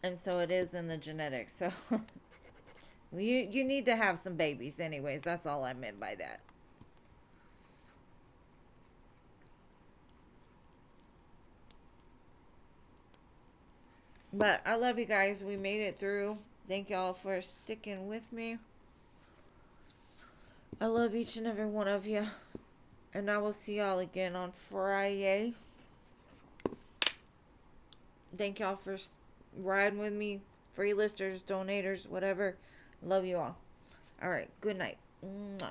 A: And so it is in the genetics. So you need to have some babies anyways. That's all I meant by that. But I love you guys. We made it through. Thank y'all for sticking with me. I love each and every one of you. And I will see y'all again on Friday. Thank y'all for riding with me. Free listers, donators, whatever. Love you all. All right. Good night. Mwah.